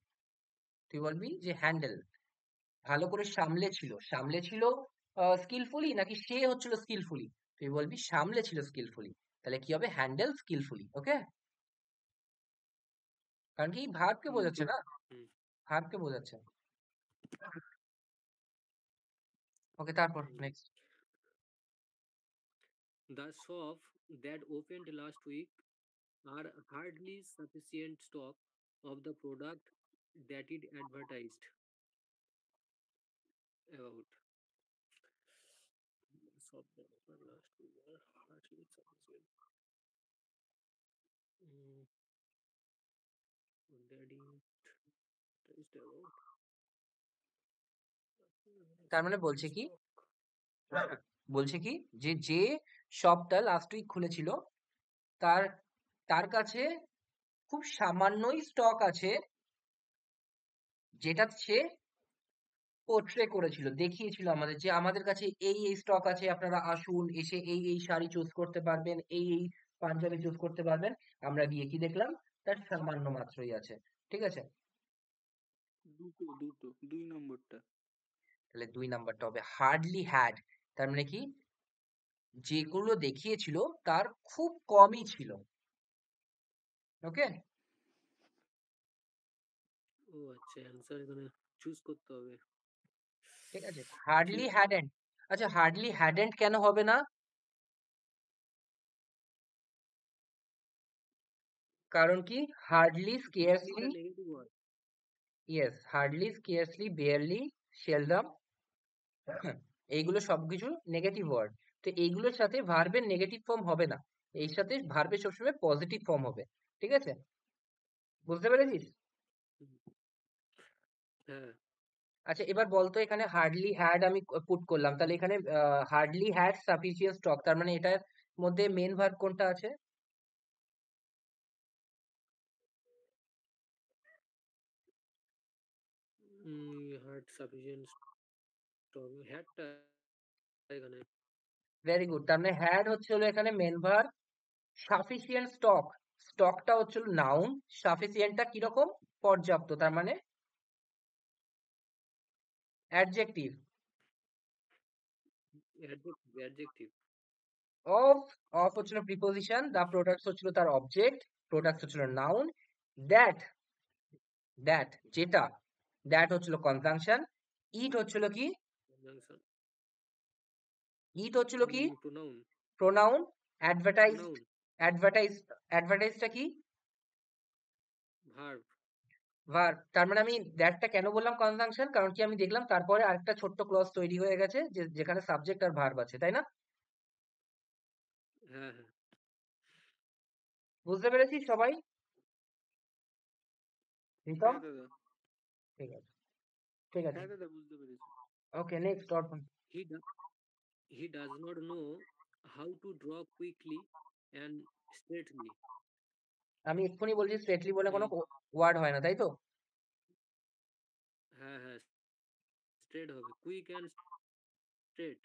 [SPEAKER 1] তুই বলবি যে হ্যান্ডেল ভালো করে সামলে ছিল, সামলে ছিল স্কিলফুলি, নাকি সে হচ্ছিল স্কিলফুলি? তুই বলবি সামলে ছিল স্কিলফুলি, তাহলে কি হবে? হ্যান্ডেল স্কিলফুলি, ওকে? কারণ কি ভার্বকে বোঝাচ্ছে
[SPEAKER 2] তো
[SPEAKER 1] না,
[SPEAKER 3] হুম।
[SPEAKER 1] ভার্বকে বোঝাচ্ছে, ওকে? তারপর
[SPEAKER 3] হুম।
[SPEAKER 1] Next.
[SPEAKER 3] The shop that opened last week are hardly sufficient stock of the product that it advertised about. Shop that opened last week are hardly sufficient. That it advertised about.
[SPEAKER 1] তার মানে বলছে
[SPEAKER 3] Sufficient
[SPEAKER 1] কি,
[SPEAKER 3] stock.
[SPEAKER 1] বলছে কি যে যে শপটা লাস্ট উইক খুলেছিল তার তার কাছে খুব সামান্যই স্টক আছে, যেটা সে পোর্ট্রে করেছিল, দেখিয়েছিল আমাদের যে আমাদের কাছে এই এই স্টক আছে, আপনারা আসুন, এসে এই এই শাড়ি চুজ করতে পারবেন, এই এই পাঞ্জাবি চুজ করতে পারবেন। আমরা গিয়ে কি দেখলাম? তার সামান্য মাত্রই আছে, ঠিক আছে?
[SPEAKER 2] দুটো দুটো 2 নম্বরটা।
[SPEAKER 1] তাহলে 2 নাম্বারটা হবে হার্ডলি হ্যাড, তার মানে কি যেগুলো দেখিয়েছিল তার খুব কমই ছিল, ওকে?
[SPEAKER 3] ও আচ্ছা, অ্যান্সার এখানে চুজ করতে হবে।
[SPEAKER 1] ঠিক আছে,
[SPEAKER 3] ঠিক
[SPEAKER 1] হার্ডলি
[SPEAKER 3] আছে।
[SPEAKER 1] হ্যাডেন্ট। আচ্ছা, হার্ডলি হ্যাডেন্ট কেন হবে না? কারণ কি হার্ডলি স্কেয়ারসলি,
[SPEAKER 3] হার্ডলিটা negative word.
[SPEAKER 1] Yes, hardly scarcely barely seldom, এইগুলো সবকিছু নেগেটিভ ওয়ার্ড। তো এইগুলোর সাথে ভার্বের নেগেটিভ ফর্ম হবে না, এর সাথে ভার্বের সবসময় পজিটিভ ফর্ম হবে, ঠিক আছে? বুঝতে পেরেছিস?
[SPEAKER 3] হ্যাঁ।
[SPEAKER 1] আচ্ছা, এবার বলতো এখানে হার্ডলি হ্যাড আমি পুট করলাম, তাহলে এখানে হার্ডলি হ্যাড সাফিসিয়েন্ট স্টক, তার মানে এটার মধ্যে মেন ভার্ব কোনটা আছে?
[SPEAKER 3] হার্ড সাফিসিয়েন্ট স্টক হ্যাডটা এখানে।
[SPEAKER 1] ভেরি গুড, তার মানে হ্যাড হচ্ছে হলো এখানে মেন ভার্ব, সাফিসিয়েন্ট স্টক, স্টকটা হচ্ছে নাউন, সাফিসিয়েন্টটা কিরকম? পর্যাপ্ত, তার মানে অ্যাডজেক্টিভ।
[SPEAKER 3] অ্যাডজেক্টিভ।
[SPEAKER 1] অফ, অফ হচ্ছিল প্রিপোজিশন, দা প্রোডাক্টস হচ্ছিল তার অবজেক্ট, প্রোডাক্টস হচ্ছিল নাউন, দ্যাট, দ্যাট যেটা, দ্যাট হচ্ছিল কনজাংশন, ইট হচ্ছিল কি?
[SPEAKER 3] কনজাংশন।
[SPEAKER 1] ইট হচ্ছিল কি?
[SPEAKER 3] Pronoun.
[SPEAKER 1] Pronoun. Advertised,
[SPEAKER 3] pronoun.
[SPEAKER 1] Advertise, অ্যাডভার্টাইজটা কি?
[SPEAKER 3] ভার্ব।
[SPEAKER 1] ভার্ব। তার মানে আমি দ্যাটটা কেন বললাম কনজাংশন? কারণ কি আমি দেখলাম তারপরে আরেকটা ছোট্ট ক্লজ তৈরি হয়ে গেছে যেখানে সাবজেক্ট আর ভার্ব আছে, তাই না?
[SPEAKER 3] হ্যাঁ হ্যাঁ।
[SPEAKER 1] বুঝতে পেরেছি সবাই? প্রীতম?
[SPEAKER 2] হ্যাঁ দাদা।
[SPEAKER 1] ঠিক আছে, ঠিক আছে,
[SPEAKER 2] হ্যাঁ দাদা, বুঝতে পেরেছি।
[SPEAKER 1] ওকে, নেক্সট অর্পণ।
[SPEAKER 3] হি he does not know how to draw quickly and straightly.
[SPEAKER 1] আমি এক্ষুনি বলছি স্ট্রেটলি বলে কোনো
[SPEAKER 3] এই
[SPEAKER 1] ওয়ার্ড হয় না, তাই তো?
[SPEAKER 3] হ্যাঁ হ্যাঁ, স্ট্রেট হবে, quick and straight.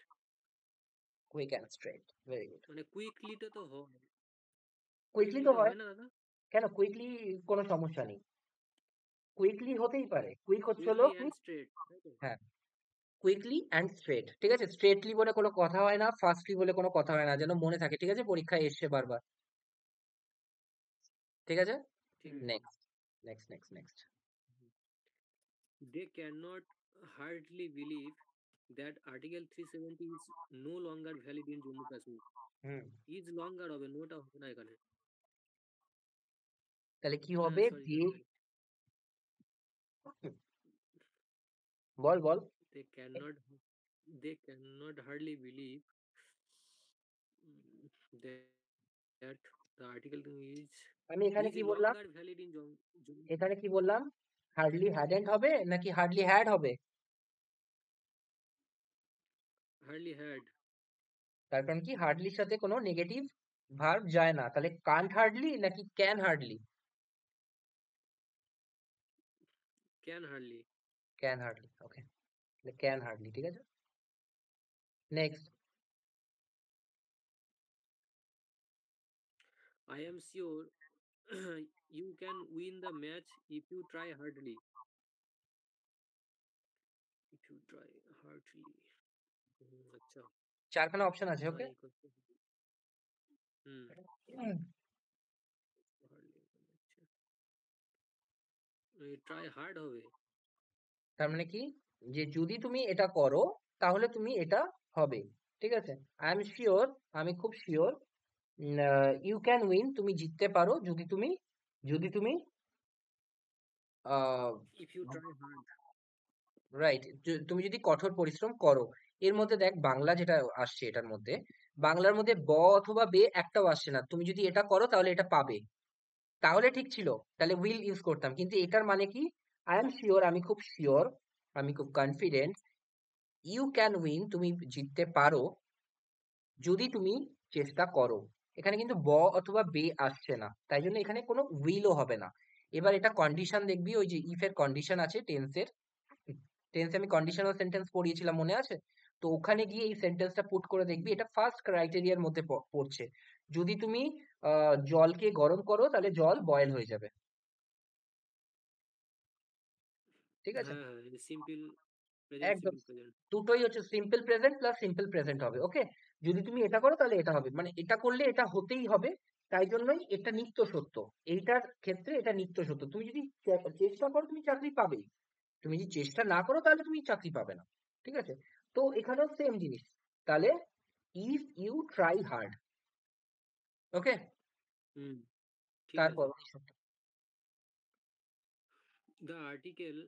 [SPEAKER 1] Quick and straight, very good.
[SPEAKER 3] মানে কুইকলিটা তো হয়,
[SPEAKER 1] কুইকলি তো
[SPEAKER 3] কুইকলিটা
[SPEAKER 1] হয়,
[SPEAKER 3] হয় না দাদা?
[SPEAKER 1] কেন কুইকলি? কোনো সমস্যা নেই, কুইকলি হতেই পারে, কুইক হচ্ছে হলো
[SPEAKER 3] কুইকলি
[SPEAKER 1] কি?
[SPEAKER 3] অ্যান্ড স্ট্রেট, তাই তো?
[SPEAKER 1] হ্যাঁ, কুইকলি অ্যান্ড স্ট্রেট, ঠিক আছে? স্ট্রেটলি বলে কোনো কথা হয় না, ফাস্টলি বলে কোনো কথা হয় না, যেন মনে থাকে, ঠিক আছে? পরীক্ষায় এসছে বারবার, ঠিক আছে?
[SPEAKER 3] ঠিক
[SPEAKER 2] হুম।
[SPEAKER 3] আছে।
[SPEAKER 1] Next, next, next, next.
[SPEAKER 3] They cannot hardly believe that Article 370 is no longer valid in Jammu Kashmir.
[SPEAKER 1] Hmm,
[SPEAKER 3] Is longer হবে, নোটা হবে না এখানে।
[SPEAKER 1] তাহলে কি
[SPEAKER 3] হ্যাঁ,
[SPEAKER 1] হবে?
[SPEAKER 3] সরি
[SPEAKER 1] যে
[SPEAKER 3] sorry sorry.
[SPEAKER 1] Ball ball.
[SPEAKER 3] They cannot they cannot hardly believe that the article
[SPEAKER 1] আমি এখানে
[SPEAKER 3] is
[SPEAKER 1] কি বললাম?
[SPEAKER 3] longer valid in Jammu
[SPEAKER 1] এখানে কি বললাম? হার্ডলি হ্যাডেন্ট হবে নাকি হার্ডলি হ্যাড হবে?
[SPEAKER 3] hardly had
[SPEAKER 1] তার কারণ কি হার্ডলির সাথে কোনো নেগেটিভ ভার্ব যায় না, তাহলে কান্ট হার্ডলি নাকি can hardly?
[SPEAKER 3] can hardly.
[SPEAKER 1] Can hardly, okay, তাহলে ক্যান হার্ডলি, ঠিক আছে? Next.
[SPEAKER 3] I am sure you can win the match if you try hardly. If you try hardly. আচ্ছা,
[SPEAKER 1] চারখানা অপশন আছে,
[SPEAKER 3] try
[SPEAKER 1] okay?
[SPEAKER 3] equals to hmm hardly আচ্ছা ট্রাই হার্ড হবে।
[SPEAKER 1] তার মানে কি, যে যদি তুমি এটা করো তাহলে তুমি এটা হবে, ঠিক আছে? আই এম শিওর, আমি খুব শিওর। ইউ ক্যান উইন, তুমি জিততে পারো যদি তুমি
[SPEAKER 3] if you try hard.
[SPEAKER 1] Right, তুমি যদি কঠোর পরিশ্রম করো। এর মধ্যে দেখ বাংলা যেটা আসছে, এটার মধ্যে বাংলার মধ্যে ব অথবা বে একটাও আসছে না। তুমি যদি এটা করো তাহলে এটা পাবে, তাহলে ঠিক ছিল, তাহলে উইল ইউজ করতাম। কিন্তু এটার মানে কি, আই এম শিওর, আমি খুব শিওর, আমি খুব কনফিডেন্ট। ইউ ক্যান উইন, তুমি জিততে পারো যদি তুমি চেষ্টা করো। এখানে কিন্তু ব অথবা বে আসছে না, তাই জন্য এখানে কোনো উইলও হবে না। এবার এটা কন্ডিশন দেখবি, ওই যে ইফ এর কন্ডিশন আছে টেন্সের, টেন্সে আমি কন্ডিশনাল সেন্টেন্স পড়িয়েছিলাম, মনে আছে? তো ওখানে গিয়ে এই সেন্টেন্সটা পুট করে দেখবি, এটা ফার্স্ট ক্রাইটেরিয়ার মধ্যে পড়ছে। যদি তুমি জলকে গরম করো তাহলে জল বয়েল হয়ে যাবে, ঠিক আছে?
[SPEAKER 3] হ্যাঁ হ্যাঁ, সিম্পল প্রেজেন্ট
[SPEAKER 1] একদম,
[SPEAKER 3] সিম্পল প্রেজেন্ট।
[SPEAKER 1] দুটোই হচ্ছে simple present plus simple present হবে, ওকে? যদি তুমি এটা করো তাহলে এটা হবে, মানে এটা করলে এটা হতেই হবে। তাই জন্যই এটা নিত্য সত্য, এইটার ক্ষেত্রে এটা নিত্য সত্য। তুমি যদি চেষ্টা করো তুমি চাকরি পাবেই, তুমি যদি চেষ্টা না করো তাহলে তুমি চাকরি পাবে না, ঠিক আছে? তো এখানেও সেম জিনিস, তাহলে ইফ ইউ ট্রাই হার্ড, ওকে?
[SPEAKER 3] হুম, ঠিক
[SPEAKER 1] তারপর
[SPEAKER 3] আছে। The article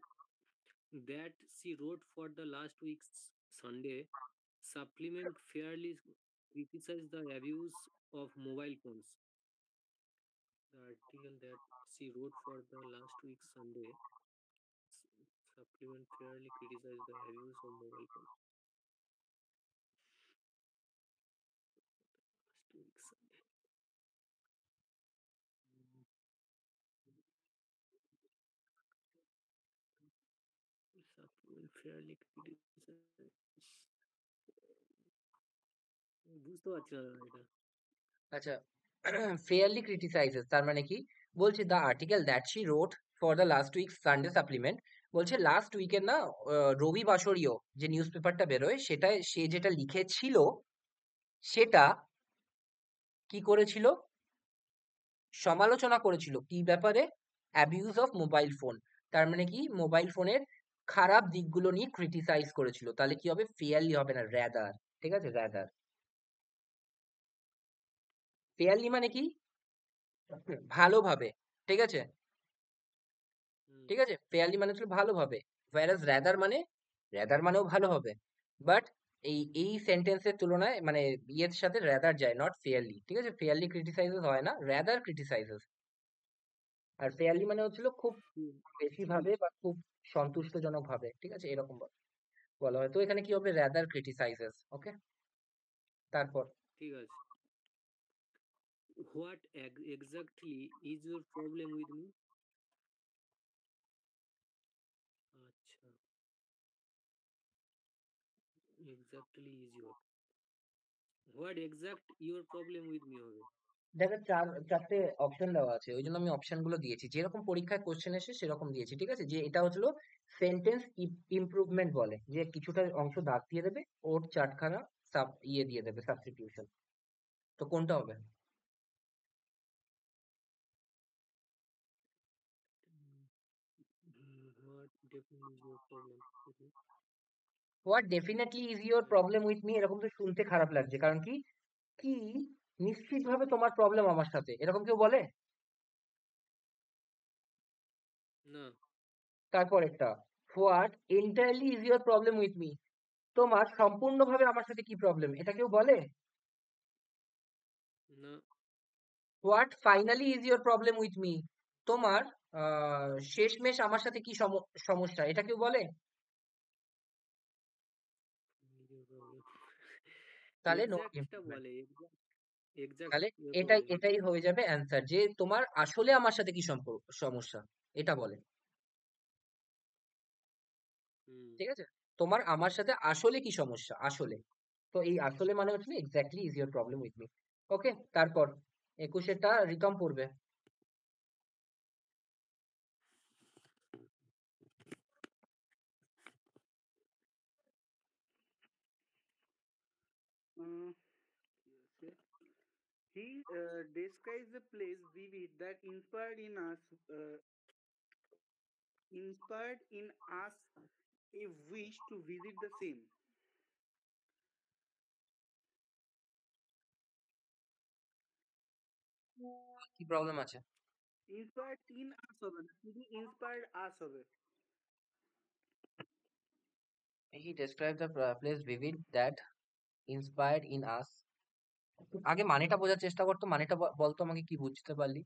[SPEAKER 3] that she wrote for the last week's Sunday supplement fairly criticized the abuse of mobile phones. The article that she wrote for the last week's Sunday supplement fairly criticized the abuse of mobile phones. Last week's Sunday. Supplement fairly criticized. বুঝতে পারছি না দাদা এটা।
[SPEAKER 1] আচ্ছা, ফেয়ারলি ক্রিটিসাইজেস তার মানে কি? বলছে the article that she wrote for the last week Sunday supplement, বলছে লাস্ট উইকের না রবি বাসরীয় যে নিউজ পেপারটা বেরোয়, সেটায় সে যেটা লিখেছিল সেটা কি করেছিল, সমালোচনা করেছিল কি ব্যাপারে? Abuse of mobile phone. তার মানে কি, মোবাইল ফোনের খারাপ দিকগুলো নিয়ে ক্রিটিসাইজ করেছিল। তাহলে কি হবে? ফেয়ারলি হবে না, র্যাদার, ঠিক আছে? র্যাদার। ফেয়ারলি মানে কি? ভালোভাবে, ঠিক আছে?
[SPEAKER 3] হুম,
[SPEAKER 1] ঠিক আছে, ফেয়ারলি মানে হচ্ছে ভালোভাবে, whereas র্যাদার মানেও ভালো হবে, বাট এই সেন্টেন্সের তুলনায় মানে ইয়ের সাথে র্যাদার যায়, নট ফেয়ারলি, ঠিক আছে? ফেয়ারলি ক্রিটিসাইজেস হয় না, র্যাদার ক্রিটিসাইজেস। আর ফেয়ারলি মানে হচ্ছিল খুব
[SPEAKER 3] হুম,
[SPEAKER 1] বেশি
[SPEAKER 3] ঠিক
[SPEAKER 1] ভাবে
[SPEAKER 3] আছে
[SPEAKER 1] বা খুব সন্তুষ্টজনক ভাবে, ঠিক আছে? এরকম বলা হয়। তো এখানে কি হবে? র্যাদার ক্রিটিসাইজেস, ওকে? তারপর
[SPEAKER 3] ঠিক আছে। What exactly is your problem with me? আচ্ছা, exactly is your what exact your problem with me হবে।
[SPEAKER 1] দেখো চারটে অপশন দেওয়া আছে, ওই জন্য আমি অপশন গুলো দিয়েছি, যেরকম পরীক্ষায় কোশ্চেন এসে সেরকম দিয়েছি, ঠিক আছে? যে এটা হচ্ছিল সেন্টেন্স ইমপ্রুভমেন্ট বলে, যে কিছুটা অংশ দাগ দিয়ে দেবে, ওর চারখানা দিয়ে দেবে সাবস্টিটিউশন। তো কোনটা হবে?
[SPEAKER 3] What definitely is your problem with me?
[SPEAKER 1] What definitely is your problem with me, এরকম তো শুনতে খারাপ লাগছে, কারণ কি কি নিশ্চিতভাবে তোমার প্রবলেম আমার সাথে, এরকম কেউ বলে?
[SPEAKER 3] না,
[SPEAKER 1] তারপর একটা, what entirely is your problem with me, তোমার সম্পূর্ণভাবে আমার সাথে কি প্রবলেম, এটা কেউ বলে?
[SPEAKER 3] না,
[SPEAKER 1] what finally is your problem with me, তোমার শেষমেশ আমার সাথে কি সমস্যা, এটা কেউ বলে?
[SPEAKER 3] your problem.
[SPEAKER 1] তাহলে নো
[SPEAKER 3] এক্সাক্টটা
[SPEAKER 1] ইমপ্রুভমেন্ট।
[SPEAKER 3] বলে, এক্সাক্ট
[SPEAKER 1] তাহলে
[SPEAKER 3] your
[SPEAKER 1] এটাই
[SPEAKER 3] problem.
[SPEAKER 1] এটাই হয়ে যাবে অ্যান্সার, যে তোমার আসলে আমার সাথে কি সমস্যা, এটা বলে।
[SPEAKER 3] হুম,
[SPEAKER 1] ঠিক আছে? তোমার আমার সাথে আসলে কি সমস্যা, আসলে। তো এই আসলে মানে হচ্ছে exactly is your problem with me. Okay, তারপর 21-এরটা রিতম পড়বে।
[SPEAKER 2] Uh, yes, he describes the place vivid that uh, inspired in us a wish to visit the same.
[SPEAKER 1] কি প্রবলেম আছে?
[SPEAKER 2] Inspired in us হবে না, শুধু inspired us হবে।
[SPEAKER 1] He describe the place vivid that inspired in us. আগে মানেটা বোঝার চেষ্টা করতো, মানেটা বলতো আমাকে, কি বুঝতে পারলি?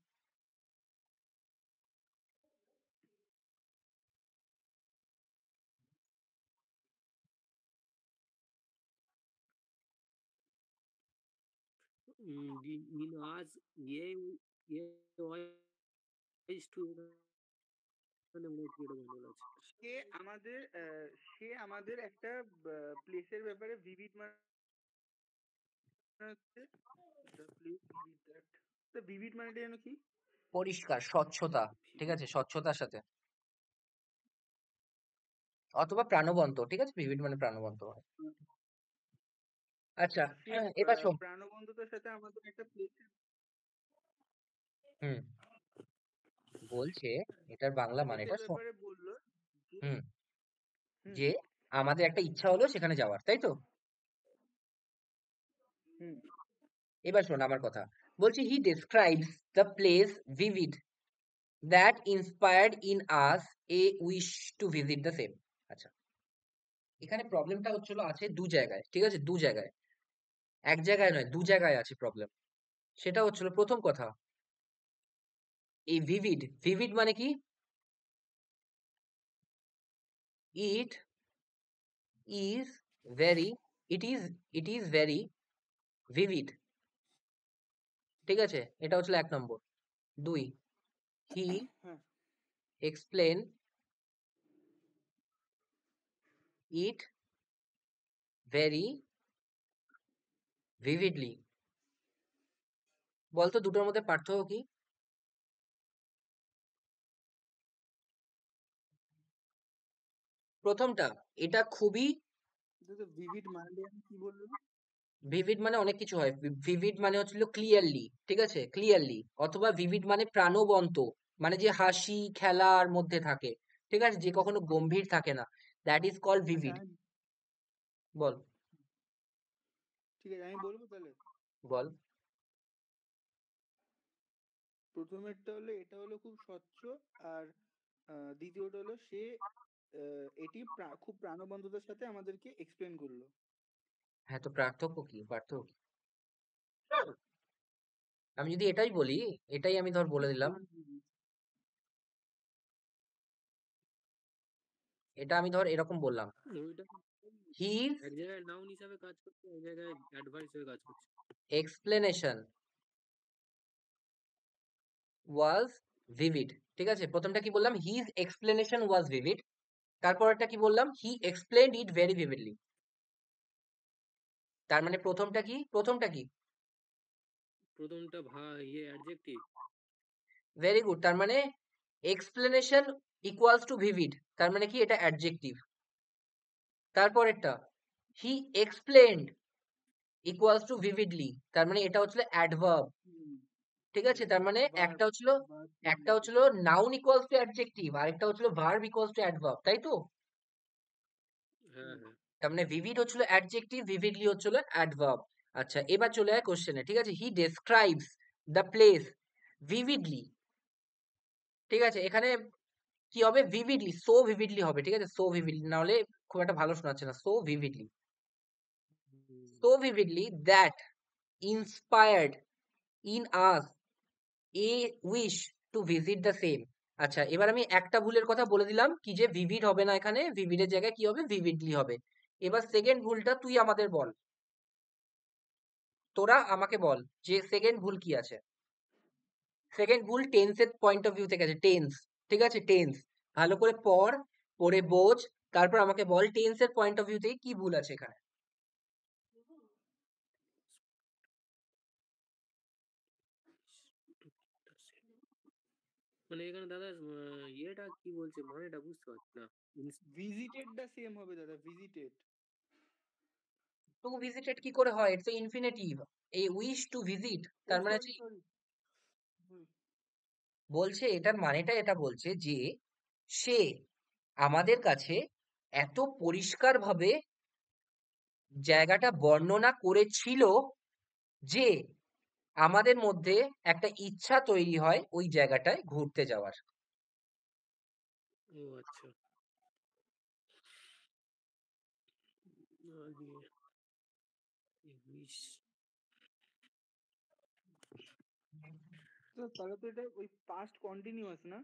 [SPEAKER 3] in us, ye wise to মানে মনে হয় এটা গন্ডগোল আছে।
[SPEAKER 2] সে আমাদের সে আমাদের একটা প্লেসের ব্যাপারে vivid মানে হচ্ছে the place vivid that, the vivid মানেটা যেন কি?
[SPEAKER 1] পরিষ্কার, স্বচ্ছতা। ঠিক আছে, স্বচ্ছতার সাথে, অথবা প্রাণবন্ত। ঠিক আছে, ভিভিড মানে প্রাণবন্ত হয়। আচ্ছা,
[SPEAKER 2] সে
[SPEAKER 1] এবার শোন।
[SPEAKER 2] প্রাণবন্ততার সাথে আমাদের একটা প্লেসের
[SPEAKER 1] হুম, বলছে এটার বাংলা মানেটা শোন।
[SPEAKER 2] ব্যাপারে বললো যে
[SPEAKER 1] হুম,
[SPEAKER 2] হুম
[SPEAKER 1] যে আমাদের একটা ইচ্ছা হলো সেখানে যাওয়ার, তাই তো?
[SPEAKER 2] হুম
[SPEAKER 1] এবার শোন আমার কথা। বলছি he describes the place vivid that inspired in us a wish to visit the same. আচ্ছা, এখানে প্রবলেমটা হচ্ছিল আছে দু জায়গায়, ঠিক আছে? দু জায়গায়, এক জায়গায় নয়, দু জায়গায় আছে প্রবলেম। সেটা হচ্ছিল প্রথম কথা, এই ভিভিড, ভিভিড মানে কি? ইট is very, it is it is very vivid. ঠিক আছে, এটা হচ্ছিল 1 নম্বর। 2, হি
[SPEAKER 2] হ্যাঁ
[SPEAKER 1] এক্সপ্লেন ইট ভেরি ভিভিডলি। বলতো দুটোর মধ্যে পার্থক্য কি? প্রথমটা, এটা খুবই
[SPEAKER 2] তো vivid মানেটা যেন কি বললো?
[SPEAKER 1] ভিভিড মানে অনেক কিছু হয়। ভিভিড মানে হচ্ছিল ক্লিয়ারলি, ঠিক আছে, ক্লিয়ারলি। অথবা ভিভিড মানে প্রাণবন্ত, মানে যে হাসি খেলার মধ্যে থাকে, ঠিক আছে, যে কখনো গম্ভীর থাকে না, দ্যাট ইজ কল
[SPEAKER 2] আচ্ছা
[SPEAKER 1] ভিভিড। বল,
[SPEAKER 2] ঠিক আছে, আমি বলবো তাহলে।
[SPEAKER 1] বল।
[SPEAKER 2] প্রথমেরটা হলো এটা হলো খুব স্বচ্ছ, আর দ্বিতীয়টা হলো সে এটি খুব প্রাণবন্ততার সাথে আমাদেরকে এক্সপ্লেন করলো।
[SPEAKER 1] হ্যাঁ, তো পার্থক্য কি, পার্থক্য কি? আমি যদি এটাই বলি, এটাই আমি ধর বলে
[SPEAKER 2] It is
[SPEAKER 1] দিলাম,
[SPEAKER 2] very vivid.
[SPEAKER 1] এটা আমি ধর এরকম বললাম,
[SPEAKER 3] ওইটা
[SPEAKER 1] হিজ
[SPEAKER 3] এক জায়গায় নাউন হিসাবে কাজ করছে, এক জায়গায় অ্যাডভার্ব হিসেবে কাজ করছে।
[SPEAKER 1] এক্সপ্লেনেশন ওয়াজ ভিভিড। ঠিক আছে, প্রথমটা কি বললাম? হিজ এক্সপ্লেনেশন ওয়াজ ভিভিড। তারপরটা কি বললাম? He explained it very vividly. তার মানে প্রথমটা কি, প্রথমটা কি?
[SPEAKER 3] প্রথমটা অ্যাডজেক্টিভ।
[SPEAKER 1] ভেরি গুড, তার মানে এক্সপ্লেনেশন ইকুয়ালস টু ভিভিড, তার মানে কি এটা অ্যাডজেক্টিভ। তারপরেরটা, he explained equals to vividly, তার মানে এটা হচ্ছিল অ্যাডভার্ব। ঠিক আছে, তার মানে
[SPEAKER 2] ভার্ব, ভার্ব
[SPEAKER 1] একটা
[SPEAKER 2] ফর্মে।
[SPEAKER 1] হচ্ছিল নাউন ইকুয়ালস টু অ্যাডজেক্টিভ, আরেকটা হচ্ছিল ভার্ব ইকুয়ালস টু অ্যাডভার্ব, তাই তো?
[SPEAKER 3] হ্যাঁ, হ্যাঁ।
[SPEAKER 1] তার মানে ভিভিড হচ্ছিল অ্যাডজেক্টিভ, ভিভিডলি হচ্ছিল অ্যাডভার্ব। আচ্ছা, এবার চলে যায় কোশ্চেনে। ঠিক আছে, হি ডেসক্রাইবস দ্য প্লেস ভিভিডলি। ঠিক আছে, এখানে কি হবে? ভিভিডলি, সো ভিভিডলি হবে। ঠিক আছে, সো ভিভিডলি, না হলে খুব একটা ভালো শোনাচ্ছে না। So vividly,
[SPEAKER 3] hmm.
[SPEAKER 1] so vividly that inspired in us a wish to visit the same. আচ্ছা, এবার আমি একটা ভুলের কথা বলে দিলাম, কি যে vivid হবে না, এখানে vivid এর জায়গায় কি হবে? vividly হবে। এবার সেকেন্ড ভুলটা তুই আমাদের বল, তোরা আমাকে বল যে সেকেন্ড ভুল কি আছে। সেকেন্ড ভুল টেন্সের পয়েন্ট অফ ভিউ থেকে আছে, টেন্স। ঠিক আছে, টেন্স ভালো করে পড়, পড়ে বোঝ, তারপর আমাকে বল টেন্সের পয়েন্ট অফ ভিউ থেকে কি ভুল আছে এখানে।
[SPEAKER 3] মানে এখানে দাদা ইয়েটা কি বলছে মানেটা বুঝতে পারছি না।
[SPEAKER 2] ভিজিটেড দা সেম হবে দাদা, ভিজিটেড।
[SPEAKER 1] টু ভিজিটেড কি করে হয়? It's infinitive. A wish to visit,
[SPEAKER 2] ও
[SPEAKER 1] তার মানে
[SPEAKER 2] সরি সরি।
[SPEAKER 1] বলছে, এটার মানেটা এটা বলছে যে সে আমাদের কাছে এত পরিষ্কারভাবে জায়গাটা বর্ণনা করেছিল যে আমাদের মধ্যে একটা ইচ্ছা তৈরি হয় ওই জায়গাটায় ঘুরতে যাওয়ার।
[SPEAKER 3] ও আচ্ছা। দিয়ে ইংলিশ।
[SPEAKER 2] তো তাহলে তো এটা ওই পাস্ট কন্টিনিউয়াস না?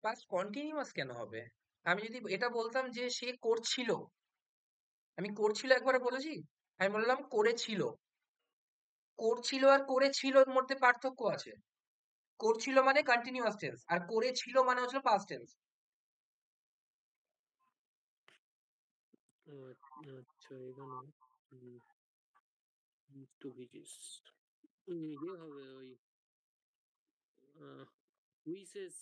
[SPEAKER 1] পাস্ট কন্টিনিউয়াস কেন হবে? আমি যদি এটা বলতাম যে সে করছিল, আমি করছিল একবারে বলেছি? আমি বললাম করেছিল। করছিল আর করেছিলর মধ্যে পার্থক্য আছে। করছিল মানে কন্টিনিউয়াস টেন্স, আর করেছিল মানে হচ্ছে পাস্ট টেন্স।
[SPEAKER 3] ও আচ্ছা, এখানে টু ভিজিটস ইয়ে হবে ওই উইসেস।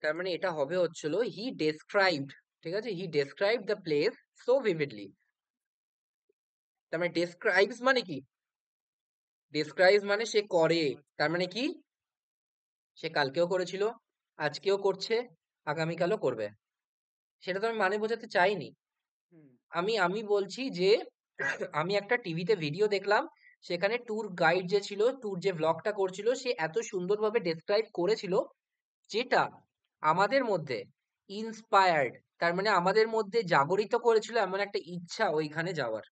[SPEAKER 1] তার মানে এটা হবে হচ্ছিল হি ডেসক্রাইবড। ঠিক আছে, হি described the place so vividly. তার মানে ডেসক্রাইবস মানে কি? ডেসক্রাইবস মানে সে করে। তার মানে কি? সে কালকেও করেছিল, আজকেও করছে, আগামীকালও করবে। সেটা তো আমি মানে বোঝাতে চাইনি।
[SPEAKER 2] হুম।
[SPEAKER 1] আমি বলছি যে আমি একটা টিভিতে ভিডিও দেখলাম, সেখানে ট্যুর গাইড যে ছিল, ট্যুর যে ভ্লগটা করছিল, সে এত সুন্দরভাবে ডেসক্রাইব করেছিল যেটা আমাদের মধ্যে ইন্সপায়ার্ড, তার মানে আমাদের মধ্যে জাগরিত করেছিল এমন একটা ইচ্ছা ওইখানে যাওয়ার।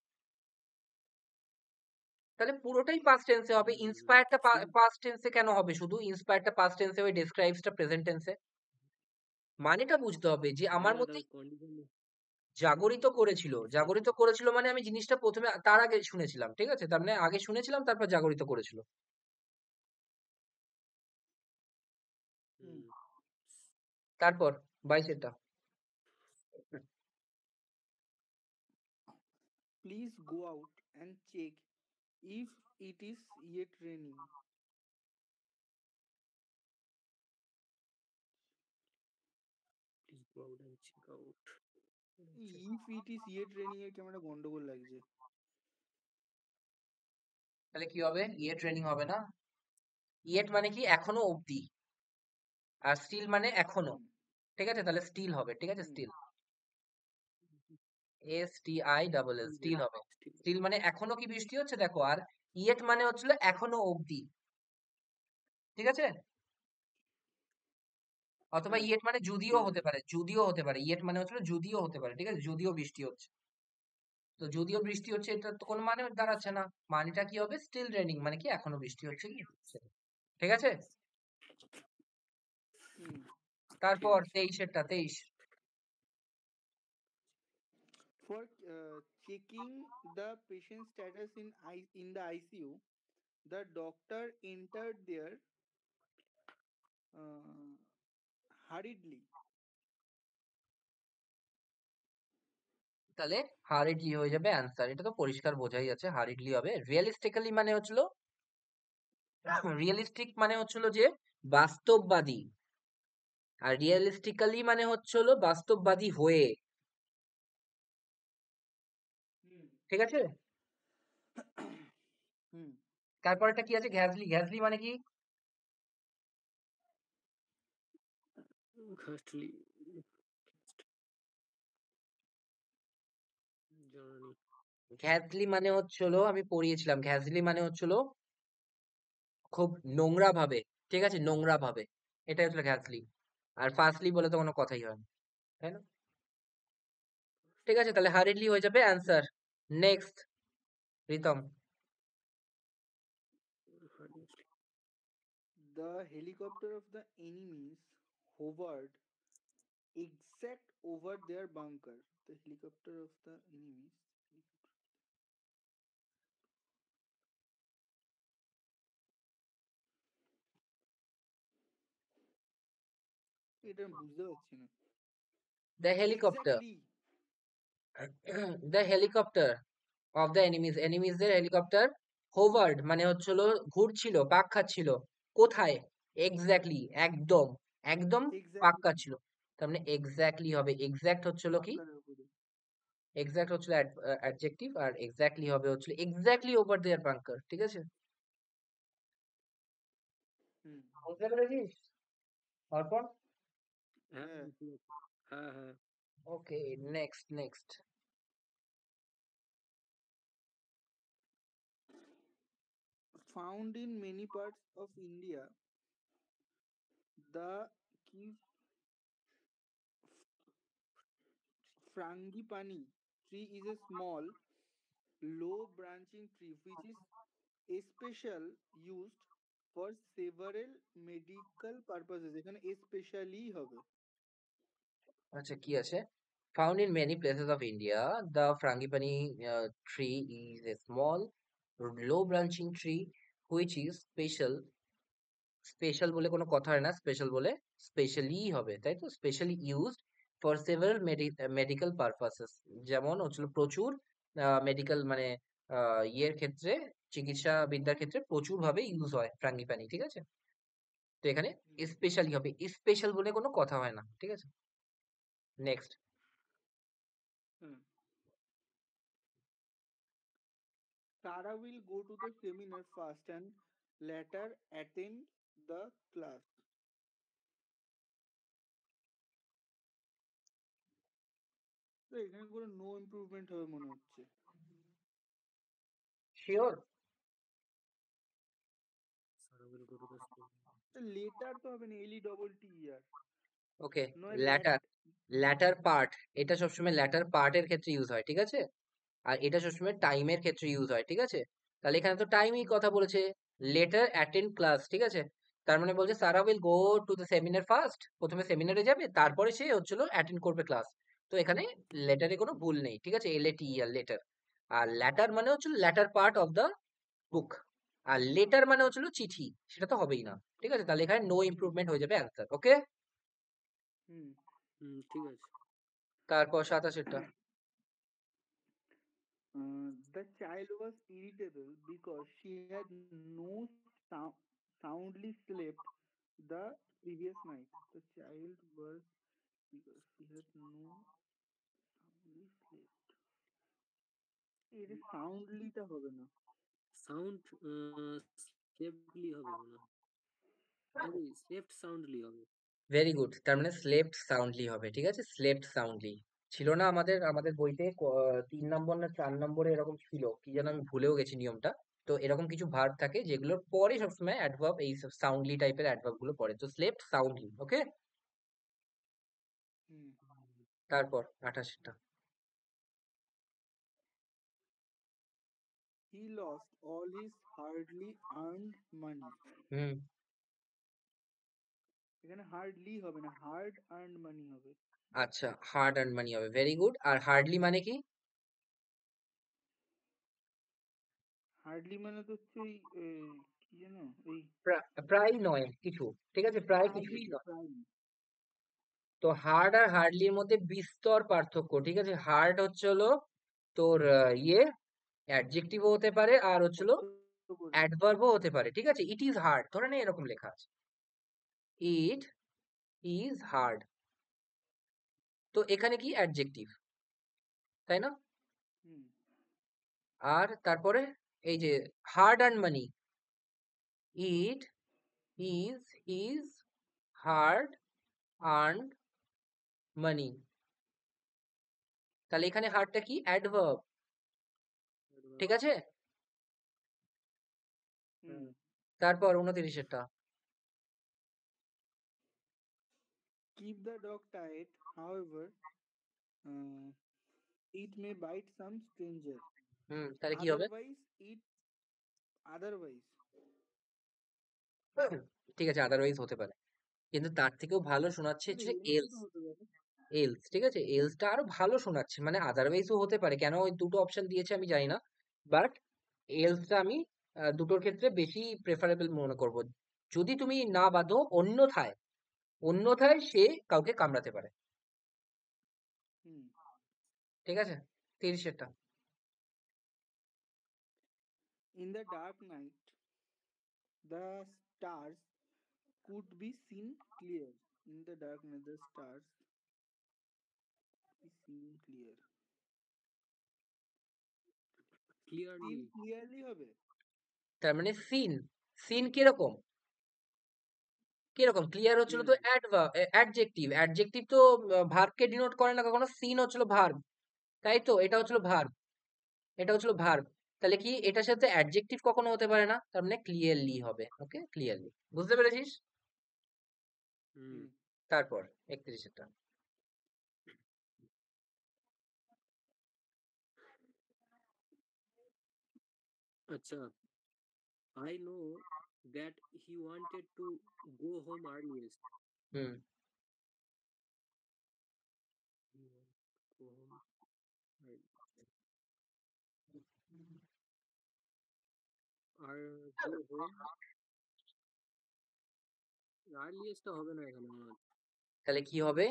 [SPEAKER 1] তাহলে পুরোটাই পাস্ট টেন্সে হবে। ইন্সপায়ারটা
[SPEAKER 3] সেম।
[SPEAKER 1] পাস্ট টেন্সে কেন হবে? শুধু ইন্সপায়ারটা পাস্ট টেন্সে, ওই ডেসক্রাইবসটা প্রেজেন্ট টেন্সে। মানেটা বুঝতে হবে যে
[SPEAKER 3] হ্যাঁ
[SPEAKER 1] আমার
[SPEAKER 3] দাদা,
[SPEAKER 1] মধ্যে
[SPEAKER 3] ওই কন্ডিশন।
[SPEAKER 1] জাগরিত করেছিল। জাগরিত করেছিল মানে আমি জিনিসটা প্রথমে তার আগে শুনেছিলাম। ঠিক আছে, তার মানে আগে শুনেছিলাম, তারপর জাগরিত করেছিল।
[SPEAKER 2] হুম।
[SPEAKER 1] তারপর 22 টা।
[SPEAKER 2] Please go out and check if it is yet raining.
[SPEAKER 3] Please go out and check out.
[SPEAKER 2] If it is yet raining এর কেমন একটা গন্ডগোল লাগছে।
[SPEAKER 1] তাহলে কি হবে? ইয়ে ট্রেনিং হবে না? ইয়েট মানে কি? এখনো অবধি। আর স্টিল মানে এখনো।
[SPEAKER 2] হুম।
[SPEAKER 1] ঠিক আছে, তাহলে স্টিল হবে। ঠিক আছে,
[SPEAKER 2] হুম।
[SPEAKER 1] স্টিল, STILL, স্টিল হবে। স্টিল মানে এখনো কি বৃষ্টি হচ্ছে দেখো। আর ইয়েট মানে হচ্ছিল এখনো অবধি। ঠিক আছে, অথবা
[SPEAKER 2] হুম।
[SPEAKER 1] ইয়েট মানে যদিও
[SPEAKER 2] ঠিক
[SPEAKER 1] হতে
[SPEAKER 2] আছে।
[SPEAKER 1] পারে, যদিও হতে পারে। ইয়েট মানে হচ্ছিল যদিও হতে পারে। ঠিক আছে, যদিও বৃষ্টি হচ্ছে। তো যদিও বৃষ্টি হচ্ছে, এটা তো কোনো মানে দাঁড়াচ্ছে না। মানেটা কি হবে? স্টিল রেনিং, মানে কি এখনো বৃষ্টি হচ্ছে কি হচ্ছে। ঠিক আছে,
[SPEAKER 2] হুম। ঠিক
[SPEAKER 1] তারপর
[SPEAKER 2] আছে।
[SPEAKER 1] 23
[SPEAKER 2] For checking the patient status in the ICU, the doctor entered there uh, hurriedly.
[SPEAKER 1] তাহলে হারিডলি হয়ে যাবে অ্যান্সার। এটা তো পরিষ্কার বোঝাই যাচ্ছে হারিডলি হবে। রিয়েলিস্টিক্যালি মানে হচ্ছিল, রিয়েলিস্টিক মানে হচ্ছিল যে বাস্তববাদী, আর রিয়েলিস্টিক্যালি মানে হচ্ছিল বাস্তববাদী হয়ে।
[SPEAKER 2] হুম।
[SPEAKER 1] ঠিক আছে?
[SPEAKER 2] হুম।
[SPEAKER 1] তারপরটা কি আছে? ঘ্যাজলি। ঘ্যাজলি মানে কি?
[SPEAKER 3] ঘাসলি জানি।
[SPEAKER 1] ঘ্যাজলি মানে হচ্ছিল, আমি পড়িয়েছিলাম, ঘ্যাজলি মানে হচ্ছিল খুব নোংরা ভাবে। ঠিক আছে? নোংরা ভাবে, এটাই হচ্ছিল ঘ্যাজলি। আর ফার্স্টলি বলে তো কোনো কথাই হয় না, তাই না? ঠিক আছে, তাহলে হারিডলি হয়ে যাবে answer. Next, Pritam.
[SPEAKER 2] The helicopter of the enemies hovered exact over their bunker. The helicopter of the enemies. এটা আমি বুঝতে পারছি না।
[SPEAKER 1] The helicopter,
[SPEAKER 2] exactly.
[SPEAKER 1] The helicopter of the enemies, এনিমিজদের হেলিকপ্টার হোভার্ড মানে হচ্ছিল ঘুরছিল, পাক খাচ্ছিল। কোথায়? এক্স্যাক্টলি, একদম, একদম পাক
[SPEAKER 2] এক্স্যাক্টলি
[SPEAKER 1] খাচ্ছিল। তার মানে এক্স্যাক্টলি হবে, এক্স্যাক্ট হচ্ছিল কি?
[SPEAKER 2] বাংকারের উপরে।
[SPEAKER 1] এক্স্যাক্ট হচ্ছিল অ্যাডজেক্টিভ, আর এক্স্যাক্টলি হবে হচ্ছিল এক্স্যাক্টলি ওভার দেয়ার বাঙ্কার। ঠিক আছে?
[SPEAKER 2] হুম।
[SPEAKER 1] বুঝতে পেরেছিস অর্পণ?
[SPEAKER 3] হ্যাঁ
[SPEAKER 2] হ্যাঁ।
[SPEAKER 3] ঠিক আছে। হ্যাঁ হ্যাঁ।
[SPEAKER 1] Okay, next next.
[SPEAKER 2] Found in many parts of India, the কি frangipani tree is a small, low branching tree which is especially used for several medical purposes. এখানে especially হবে।
[SPEAKER 1] আচ্ছা, কি আছে? Found in many places of India, the frangipani tree is a small, low branching tree which is special. Special বলে কোনো কথা হয় না, স্পেশাল বলে স্পেশালি হবে, তাই তো? Specially used for several medical purposes. যেমন হচ্ছিল প্রচুর মেডিকেল মানে ইয়ের ক্ষেত্রে, চিকিৎসা বিদ্যার ক্ষেত্রে প্রচুর ভাবে ইউজ হয় ফ্রাঙ্গিপানি। ঠিক আছে? তো এখানে স্পেশালি হবে, স্পেশাল বলে কোনো কথা হয় না। ঠিক আছে? Next.
[SPEAKER 2] Hmm. Tara will go to the seminar first and later attend the class. তো এখানে কোনো নো ইমপ্রুভমেন্ট হবে মনে হচ্ছে।
[SPEAKER 1] Sure?
[SPEAKER 3] Sarah will go to the school.
[SPEAKER 2] Letter তো হবে না, এলই ডবল টি আর
[SPEAKER 1] ওকে,
[SPEAKER 2] নয় ল্যাট।
[SPEAKER 1] ল্যাটার, ল্যাটার পার্ট, এটা সবসময় ল্যাটার পার্টের ক্ষেত্রে ইউজ হয়। ঠিক আছে? আর এটা সবসময় টাইমের ক্ষেত্রে ইউজ হয়। ঠিক আছে? তাহলে এখানে তো টাইমই কথা বলেছে, লেটার অ্যাটেন্ড ক্লাস। ঠিক আছে? তার মানে বলছে Sara will go to the seminar first, প্রথমে সেমিনারে যাবে, তারপরে সে হচ্ছিল অ্যাটেন্ড করবে ক্লাস। তো এখানে লেটারে কোনো ভুল নেই। ঠিক আছে? এলএটি আর লেটার। আর ল্যাটার মানে হচ্ছিল latter part of the book, আর লেটার মানে হচ্ছিল চিঠি, সেটা তো হবেই না। ঠিক আছে? তাহলে এখানে নো
[SPEAKER 2] হুম।
[SPEAKER 1] ইমপ্রুভমেন্ট হয়ে যাবে অ্যান্সার। ওকে,
[SPEAKER 3] হুম ঠিক আছে।
[SPEAKER 1] তারপর 27টা।
[SPEAKER 2] The child was irritable because she had no soundly slept the previous night. The child was because she had no soundly slept. এটা সাউন্ডলিটা হবে না।
[SPEAKER 3] সাউন্ড স্লেপলি হবে মনে হয়। সরি, স্লেপ্ট সাউন্ডলি হবে।
[SPEAKER 1] ভেরি গুড, তার মানে স্লেপ্ট সাউন্ডলি হবে। ঠিক আছে? স্লেপ্ট সাউন্ডলি ছিল না আমাদের আমাদের বইতে 3 নম্বর না 4 নম্বরে এরকম ছিল, কি যেন আমি ভুলেও গেছি নিয়মটা। তো এরকম কিছু ভার্ব থাকে যেগুলোর পরে সবসময় অ্যাডভার্ব, এই সাউন্ডলি টাইপের অ্যাডভার্ব গুলো পড়ে। তো স্লেপ্ট সাউন্ডলি। ওকে,
[SPEAKER 2] হুম।
[SPEAKER 1] তারপর 28টা।
[SPEAKER 2] He lost all his hardly earned money.
[SPEAKER 1] হুম,
[SPEAKER 2] এখানে হার্ডলি হবে না, হার্ড আর্নড মানি হবে।
[SPEAKER 1] আচ্ছা, হার্ড আর্ন মানি হবে। Very good. আর হার্ডলি মানে কি?
[SPEAKER 2] হার্ডলি মানে তো হচ্ছে ওই কি জানো ওই
[SPEAKER 1] প্রায় নয় কিছু। ঠিক আছে? প্রায়
[SPEAKER 2] প্রায়,
[SPEAKER 1] কিছুই নয়।
[SPEAKER 2] প্রায়
[SPEAKER 1] তো হার্ড আর হার্ডলির মধ্যে বিস্তর পার্থক্য, ঠিক আছে? হার্ড হচ্ছে হলো তোর অ্যাডজেক্টিভও হতে পারে আর হচ্ছে হলো
[SPEAKER 2] শক্ত করে।
[SPEAKER 1] অ্যাডভার্বও হতে পারে, ঠিক আছে? ইট ইজ হার্ড ধরে নে, এরকম লেখা আছে, ইট ইজ হার্ড। তো এখানে কি অ্যাডজেক্টিভ, তাই না?
[SPEAKER 2] হুম
[SPEAKER 1] আর তারপরে এই যে hard earn money, it is his hard earned money. তাহলে এখানে হার্ডটা কি? অ্যাডভার্ব, ঠিক আছে?
[SPEAKER 2] হুম
[SPEAKER 1] তারপর 29 এরটা।
[SPEAKER 2] Keep the dog tight, however, uh, it may bite some stranger.
[SPEAKER 1] তাহলে কি হবে?
[SPEAKER 2] Otherwise, it otherwise.
[SPEAKER 1] ঠিক আছে, আদারওয়াইজ হতে পারে, কিন্তু তার থেকেও ভালো শোনাচ্ছে
[SPEAKER 2] আরে
[SPEAKER 1] হচ্ছে
[SPEAKER 2] এলসও
[SPEAKER 1] এলস।
[SPEAKER 2] তো হতে পারে।
[SPEAKER 1] এলস, ঠিক আছে, এলসটা আরো ভালো শোনাচ্ছে, মানে আদারওয়াইজও হতে পারে, কেন ওই দুটো অপশন দিয়েছে আমি জানি না, বাট এলসটা আমি দুটোর ক্ষেত্রে বেশি প্রেফারেবল মনে করব। যদি তুমি না বাঁধো, অন্যথায়, অন্যথায় সে কাউকে কামড়াতে পারে,
[SPEAKER 2] হুম
[SPEAKER 1] ঠিক আছে? 30-এরটা।
[SPEAKER 2] In the dark night, the stars could be seen clear. In the dark night, the stars be seen clear. Seen
[SPEAKER 3] clearly.
[SPEAKER 2] clearly হবে।
[SPEAKER 1] তার মানে সিন, সিন কিরকম, কিরকম ক্লিয়ার হচ্ছিল তো
[SPEAKER 3] ক্লিয়ারলি।
[SPEAKER 1] অ্যাডজেক্টিভ, অ্যাডজেক্টিভ তো ভার্বকে ডিনোট করে না কখনো, সিন হচ্ছিল ভার্ব, তাই তো? এটা হচ্ছিল ভার্ব, এটা হচ্ছিল ভার্ব। তাহলে কি এটার সাথে অ্যাডজেক্টিভ কখনো হতে পারে না, তার মানে ক্লিয়ারলি হবে। ওকে, ক্লিয়ারলি, বুঝতে পেরেছিস?
[SPEAKER 3] হুম।
[SPEAKER 2] হুম
[SPEAKER 1] তারপর 31-এরটা।
[SPEAKER 3] আচ্ছা, I know that he wanted to go home earliest.
[SPEAKER 1] Hmm
[SPEAKER 3] He wanted to go home early. R go home earliest টা হবে না এখানে মনে হচ্ছে।
[SPEAKER 1] তাহলে কি হবে?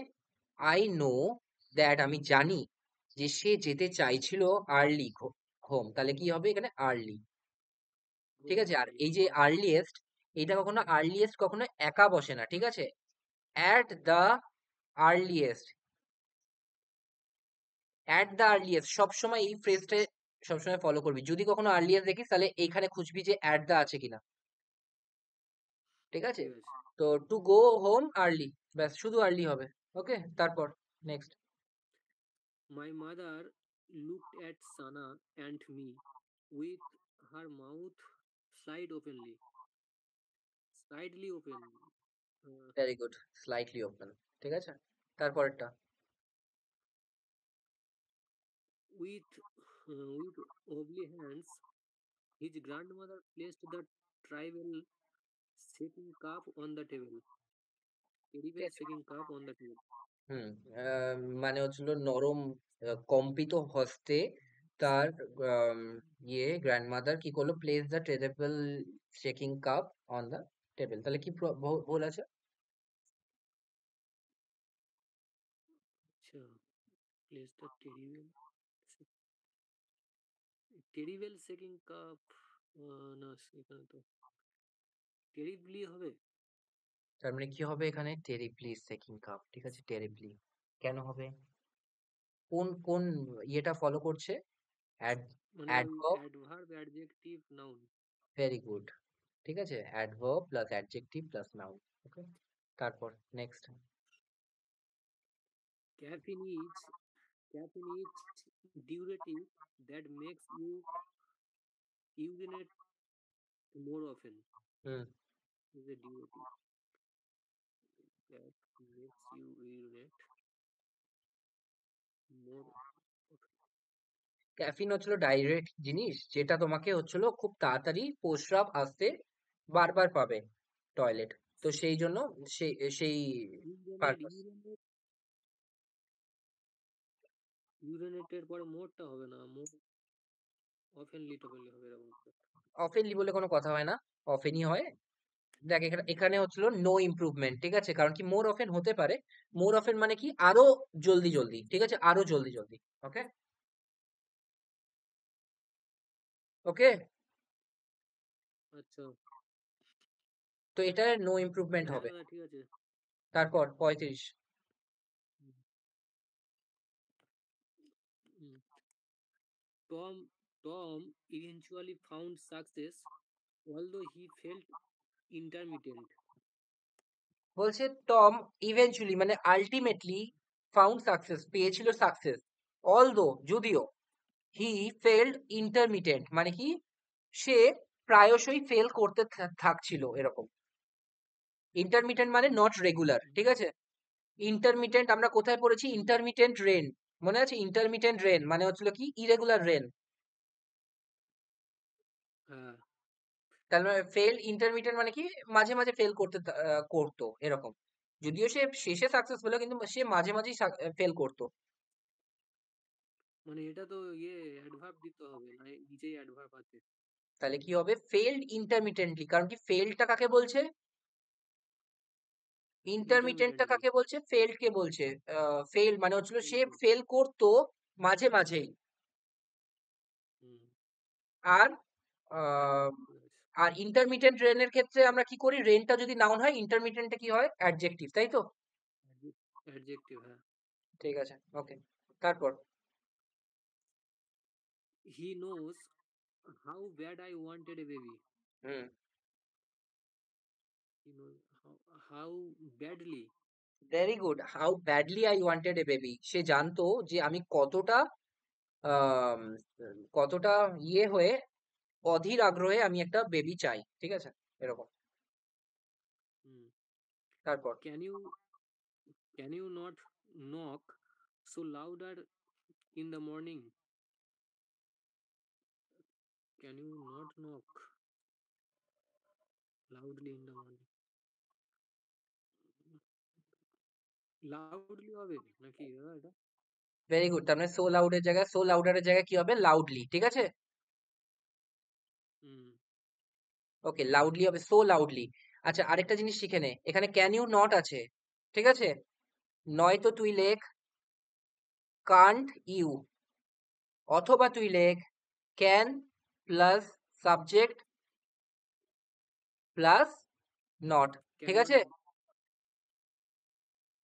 [SPEAKER 1] আই নো দ্যাট, আমি জানি যে সে যেতে চাইছিল আর্লি হোম, তাহলে কি হবে এখানে? আর্লি,
[SPEAKER 3] Go
[SPEAKER 1] ঠিক
[SPEAKER 3] home
[SPEAKER 1] আছে? আর
[SPEAKER 3] early.
[SPEAKER 1] এই যে আর্লিয়েস্ট, এটা কখনো আর্লিয়েস্ট কখনো একা বসে না, ঠিক আছে? At the earliest, at the earliest সবসময় এই ফ্রেজটা সবসময় ফলো করবি। যদি কখনো আর্লিয়েস্ট দেখিস তাহলে এইখানে খুঁজবি যে অ্যাট দ্য আছে কিনা, ঠিক আছে?
[SPEAKER 3] ঠিক আছে।
[SPEAKER 1] তো টু গো হোম আর্লি, ব্যাস, শুধু আর্লি হবে। ওকে, তারপর next.
[SPEAKER 3] My mother looked at Sana and me with her mouth side openly, slightly open. Uh,
[SPEAKER 1] very good, slightly open, ঠিক আছে? তারপরেরটা।
[SPEAKER 3] with with wobbly hands, his grandmother placed the tribal shaking cup on the table. Terrible shaking cup on the table.
[SPEAKER 1] হুম মানে হচ্ছিল নরম কম্পিত হস্তে তার আম, গ্র্যান্ডমাদার কি করলো? Place the terrible shaking cup on the table. তাহলে কি ভুল আছে?
[SPEAKER 3] আচ্ছা, place the terrible shaking cup. না, এখানে তো টেরিবলি হবে।
[SPEAKER 1] তার মানে কি হবে এখানে? টেরিবলি শেকিং কাপ, ঠিক আছে? টেরিবলি কেন হবে? কোন কোন ইয়েটা ফলো করছে? অ্যাড,
[SPEAKER 3] মানে ওই
[SPEAKER 1] adverb.
[SPEAKER 3] Adverb adjective noun.
[SPEAKER 1] Very good, ঠিক আছে? Adverb plus adjective plus noun. Okay, তারপর next.
[SPEAKER 3] Caffeine is caffeine is diuretic that makes you urinate more often.
[SPEAKER 1] Hmm
[SPEAKER 3] Is a diuretic that makes you urinate more often.
[SPEAKER 1] Caffeine হচ্ছিল ডাইরেক্ট জিনিস, যেটা তোমাকে হচ্ছিল খুব তাড়াতাড়ি প্রস্রাব আসতে বারবার পাবে টয়লেট, তো সেই জন্য সেই সেই পারপাস।
[SPEAKER 3] ইউরেনেটের পরে মোরটা হবে না, মোর অফেনলি টফেনলি হবে এরকম কিছু একটা।
[SPEAKER 1] অফেনলি বলে কোনো কথা হয় না, অফেনই হয়। দেখ এখানে এখানে হচ্ছিল নো ইমপ্রুভমেন্ট, ঠিক আছে? কারণ কি মোর অফেন হতে পারে, মোর অফেন মানে কি আরো জলদি জলদি, ঠিক আছে? আরো জলদি জলদি। ওকে, ওকে।
[SPEAKER 3] আচ্ছা।
[SPEAKER 1] তো এটা নো ইমপ্রুভমেন্ট
[SPEAKER 3] হ্যাঁ
[SPEAKER 1] হবে।
[SPEAKER 3] দাদা ঠিক আছে।
[SPEAKER 1] তারপর 35।
[SPEAKER 3] হুম, হুম। Tom Tom eventually found success, although he felt intermittent.
[SPEAKER 1] বলছে টম ইভেনচুয়ালি মানে আলটিমেটলি ফাউন্ড সাকসেস, পেয়েছিল সাকসেস, অলদো যদিও, হি ফেল্ড ইন্টারমিটেন্ট মানে কি সে প্রায়শই ফেল করতে থাকছিল এরকম। ইন্টারমিটেন্ট মানে নট রেগুলার, ঠিক আছে? ইন্টারমিটেন্ট আমরা কোথায় পড়েছি? ইন্টারমিটেন্ট রেন, মনে আছে? ইন্টারমিটেন্ট রেন মানে হচ্ছিল কি ইরেগুলার রেন।
[SPEAKER 3] হ্যাঁ,
[SPEAKER 1] তার মানে ফেল ইন্টারমিটেন্ট মানে কি মাঝে মাঝে ফেল করতো এরকম। যদিও সে শেষে সাকসেসফুল, কিন্তু সে মাঝে মাঝেই ফেল করতো।
[SPEAKER 3] মানে এটা তো ইয়ে অ্যাডভার্ব দিতে হবে না, নিচেই অ্যাডভার্ব আছে।
[SPEAKER 1] তাহলে কি হবে? ফেলড ইন্টারমিটেন্টলি, কারণ কি ফেলটা কাকে বলছে? ইন্টারমিটেন্টটা
[SPEAKER 3] ইন্টারমিটেন্টলি
[SPEAKER 1] কাকে বলছে? ফেলড কে বলছে। ফেল মানে হচ্ছিল
[SPEAKER 3] ফেল
[SPEAKER 1] সে
[SPEAKER 3] করতে।
[SPEAKER 1] ফেল করতো মাঝে মাঝেই।
[SPEAKER 3] হুম,
[SPEAKER 1] আর
[SPEAKER 3] হ্যাঁ
[SPEAKER 1] আহ,
[SPEAKER 3] ঠিক আছে।
[SPEAKER 1] আর ইন্টারমিটেন্ট রেনের ক্ষেত্রে আমরা কি করি? রেনটা যদি নাউন হয়, ইন্টারমিটেন্টে কি হয়? অ্যাডজেক্টিভ, তাই তো?
[SPEAKER 3] অ্যাডজেক্টিভ হ্যাঁ।
[SPEAKER 1] ঠিক আছে, ওকে। তারপর
[SPEAKER 3] He knows how bad I wanted a baby.
[SPEAKER 1] Hmm,
[SPEAKER 3] He knows how badly.
[SPEAKER 1] Very good. How badly I wanted a baby, সে জানতো যে আমি কতটা আম, কতটা ইয়ে হয়ে, অধীর আগ্রহে আমি একটা বেবি চাই, ঠিক আছে? এরকম।
[SPEAKER 3] হুম।
[SPEAKER 1] তারপর
[SPEAKER 3] Can you not knock so louder in the morning? Can you not knock loudly in the morning? Loudly হবে নাকি দাদা এটা?
[SPEAKER 1] Very good. তার মানে সো লাউডের জায়গায়, সো লাউডারের জায়গায় কি হবে? লাউডলি, ঠিক আছে?
[SPEAKER 3] হুম,
[SPEAKER 1] ওকে, লাউডলি হবে, সো লাউডলি। আচ্ছা, আরেকটা জিনিস শিখে নে, এখানে ক্যান ইউ নট আছে, ঠিক আছে? নয়তো তুই লেখ কান্ট ইউ, অথবা তুই লেখ can plus subject plus not,
[SPEAKER 3] can
[SPEAKER 1] ঠিক
[SPEAKER 3] নট।
[SPEAKER 1] আছে?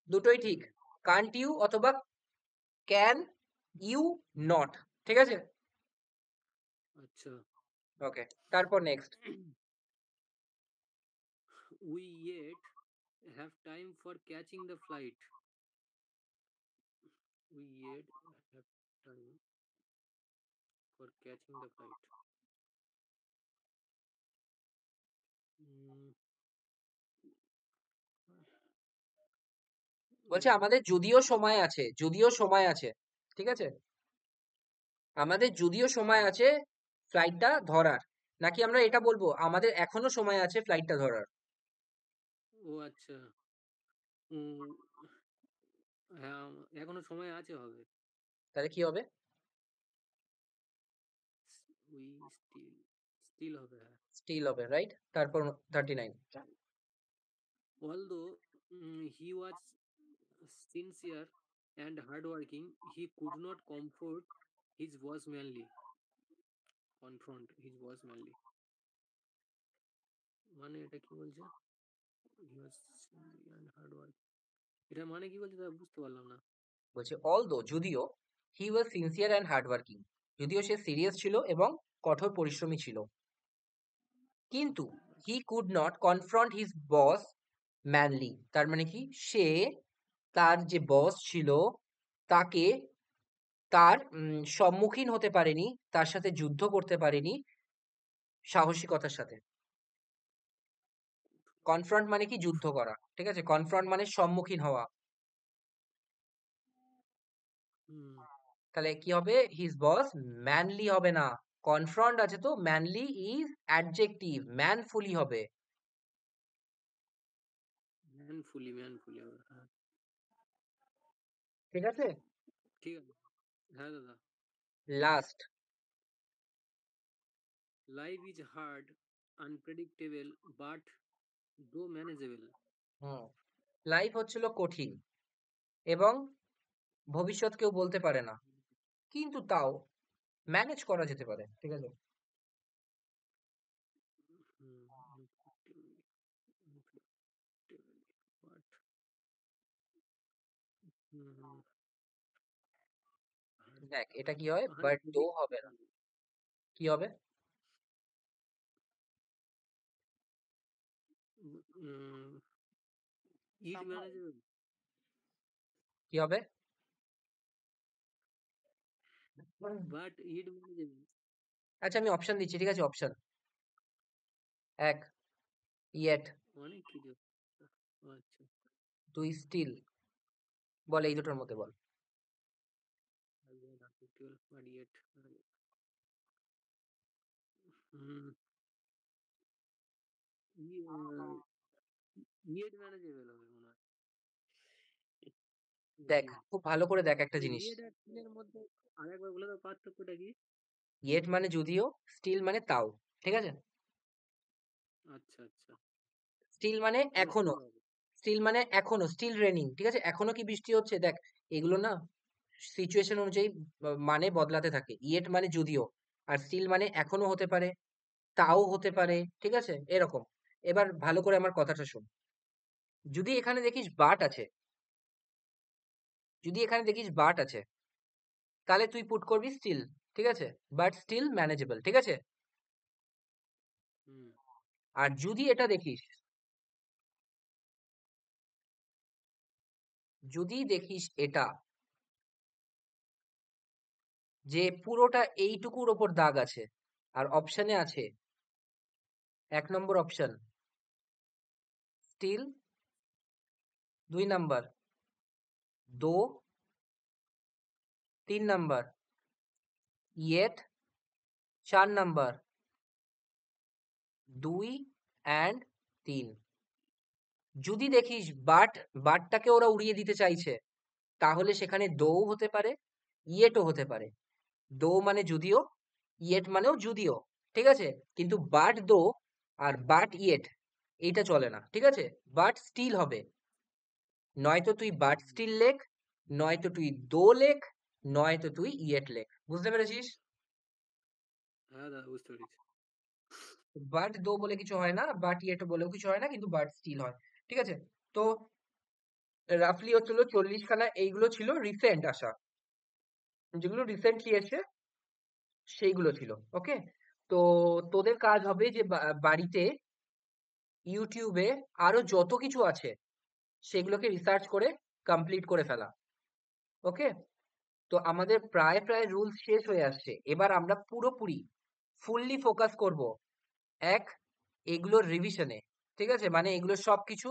[SPEAKER 1] দুটোই ঠিক, কান্ট ইউ অথবা ক্যান ইউ নট, ঠিক আছে?
[SPEAKER 3] আচ্ছা।
[SPEAKER 1] ওকে, তারপর next.
[SPEAKER 3] We yet have time for catching the flight. We yet have time for catching the flight. Mm,
[SPEAKER 1] বলছে
[SPEAKER 3] mm,
[SPEAKER 1] আমাদের যদিও সময় আছে, যদিও সময় আছে, ঠিক আছে? আমাদের যদিও সময়
[SPEAKER 3] mm,
[SPEAKER 1] আছে ফ্লাইটটা ধরার, নাকি আমরা এটা বলবো আমাদের এখনো সময় আছে ফ্লাইটটা ধরার?
[SPEAKER 3] ও আচ্ছা। উম, হ্যাঁ এখনো সময় আছে হবে।
[SPEAKER 1] তাহলে কি হবে?
[SPEAKER 3] উই স্টিল হবে হ্যাঁ।
[SPEAKER 1] স্টিল হবে, রাইট? তারপর 39।
[SPEAKER 3] Although he was sincere and hardworking, he could not his boss manly. Confront his boss manly. মানে এটা কি বলছে? He was sincere and hardworking. এটা মানে কি বলছে তা বুঝতে পারলাম না।
[SPEAKER 1] বলছে অলদো যদিও, হি ওয়াজ সিনসিয়ার অ্যান্ড হার্ডওয়ার্কিং, যদিও সে সিরিয়াস ছিল এবং কঠোর পরিশ্রমী ছিল, কিন্তু he could not confront his boss manly, তার মানে কি সে তার যে বস ছিল তাকে তার সম্মুখীন হতে পারেনি, তার সাথে যুদ্ধ করতে পারেনি সাহসিকতার সাথে। কনফ্রন্ট মানে কি যুদ্ধ করা, ঠিক আছে? কনফ্রন্ট মানে সম্মুখীন হওয়া।
[SPEAKER 3] হুম,
[SPEAKER 1] তাহলে কি হবে? হিজ বস ম্যানলি হবে না, কনফ্রন্ট আছে তো, ম্যানলি ইজ অ্যাডজেক্টিভ, ম্যানফুলি হবে,
[SPEAKER 3] ম্যানফুলি হবে হ্যাঁ।
[SPEAKER 1] ঠিক আছে?
[SPEAKER 3] ঠিক আছে। হ্যাঁ দাদা।
[SPEAKER 1] Last.
[SPEAKER 3] Life is hard, unpredictable, but দো ম্যানেজেবল।
[SPEAKER 1] হুম, লাইফ হচ্ছিল কঠিন এবং ভবিষ্যৎ কেউ বলতে পারে না, কিন্তু তাও ম্যানেজ করা যেতে পারে, ঠিক আছে?
[SPEAKER 3] বাট
[SPEAKER 1] দেখ এটা কি হয়,
[SPEAKER 3] আর
[SPEAKER 1] বাট দো
[SPEAKER 3] খুবই
[SPEAKER 1] হবে না, কি হবে?
[SPEAKER 3] ইট
[SPEAKER 2] Somehow,
[SPEAKER 3] ম্যানেজেবল।
[SPEAKER 1] কি হবে?
[SPEAKER 3] But it manageable.
[SPEAKER 1] আচ্ছা আমি অপশন দিচ্ছি, ঠিক আছে? অপশন এক, ইয়েট।
[SPEAKER 3] অনেক কিছু। আচ্ছা।
[SPEAKER 1] দুই, স্টিল। বল এই দুটোর মধ্যে বল।
[SPEAKER 3] But it. ইট ম্যানেজেবল হবে মনে হয়।
[SPEAKER 1] দেখ
[SPEAKER 3] হুম।
[SPEAKER 1] খুব ভালো করে দেখ একটা
[SPEAKER 3] তাহলে
[SPEAKER 1] জিনিস।
[SPEAKER 3] ইয়েট আর স্টিলের মধ্যে আরেকবার বলে দাও পার্থক্যটা কি?
[SPEAKER 1] ইয়েট মানে যদিও, স্টিল মানে তাও, ঠিক আছে?
[SPEAKER 3] আচ্ছা আচ্ছা।
[SPEAKER 1] স্টিল মানে
[SPEAKER 3] তাহলে
[SPEAKER 1] এখনো,
[SPEAKER 3] স্টিল হবে।
[SPEAKER 1] স্টিল মানে এখনো, স্টিল রেনিং, ঠিক আছে? এখনো কি বৃষ্টি হচ্ছে দেখ, এগুলো না সিচুয়েশন অনুযায়ী মানে বদলাতে থাকে। ইয়েট মানে যদিও, আর স্টিল মানে এখনো হতে পারে, তাও হতে পারে, ঠিক আছে? এরকম। এবার ভালো করে আমার কথাটা শোন। যদি এখানে দেখিস বাট আছে, যদি এখানে দেখিস বাট আছে, তাহলে তুই পুট করবি স্টিল, ঠিক আছে? বাট স্টিল ম্যানেজেবল, ঠিক আছে?
[SPEAKER 3] হুম।
[SPEAKER 1] আর যদি এটা দেখিস, যদি দেখিস এটা, যে পুরোটা এইটুকুর ওপর দাগ আছে, আর অপশনে আছে 1 নম্বর অপশন স্টিল, 2 নাম্বার দো, 3 নাম্বার ইয়েট, 4 নাম্বার 2 অ্যান্ড 3। যদি দেখিস বাট, বাটটাকে ওরা উড়িয়ে দিতে চাইছে, তাহলে সেখানে দো হতে পারে, ইয়েটও হতে পারে। দো মানে যদিও, ইয়েট মানেও যদিও, ঠিক আছে? কিন্তু বাট দো আর বাট ইয়েট এইটা চলে না, ঠিক আছে? বাট স্টিল হবে। নয়তো তুই বাট স্টিল লেখ, নয়তো তুই দো লেখ, নয়তো তুই ইয়েট লেখ। বুঝতে পেরেছিস?
[SPEAKER 3] হ্যাঁ দাদা বুঝতে পেরেছি।
[SPEAKER 1] বাট দো বলে কিছু হয় না, বাট ইয়েট বলেও কিছু হয় না, কিন্তু বাট স্টিল হয়, ঠিক আছে? তো রাফলি হচ্ছিল 40 খানা, এইগুলো ছিল রিসেন্ট আসা, যেগুলো রিসেন্টলি এসে সেইগুলো ছিল। ওকে, তো তোদের কাজ হবে যে বাড়িতে ইউটিউবে আরো যত কিছু আছে সেগুলোকে রিসার্চ করে কমপ্লিট করে ফেলা। ওকে, তো আমাদের প্রায় প্রায় রুলস শেষ হয়ে আসছে, এবার আমরা পুরোপুরি ফুললি ফোকাস করব এক, এগুলোর রিভিশনে, ঠিক আছে? মানে এগুলো সবকিছু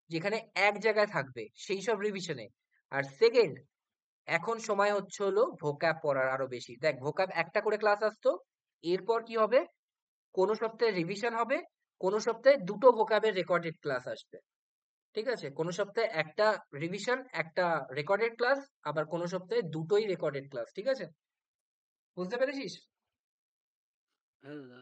[SPEAKER 1] যেখানে এক জায়গায় থাকবে সেই সব রিভিশনে। আর সেকেন্ড, এখন সময় হচ্ছে হলো ভোক্যাব পড়ার আরো বেশি। দেখ ভোক্যাব একটা করে ক্লাস আসতো, এরপর কি হবে, কোনো সপ্তাহে রিভিশন হবে, কোনো সপ্তাহে দুটো ভোক্যাবের রেকর্ডেড ক্লাস আসবে, ঠিক আছে? কোনো সপ্তাহে একটা রিভিশন, একটা রেকর্ডেড ক্লাস, আবার কোনো সপ্তাহে দুটোই রেকর্ডেড ক্লাস, ঠিক আছে? বুঝতে পেরেছিস?
[SPEAKER 3] হ্যাঁ দাদা।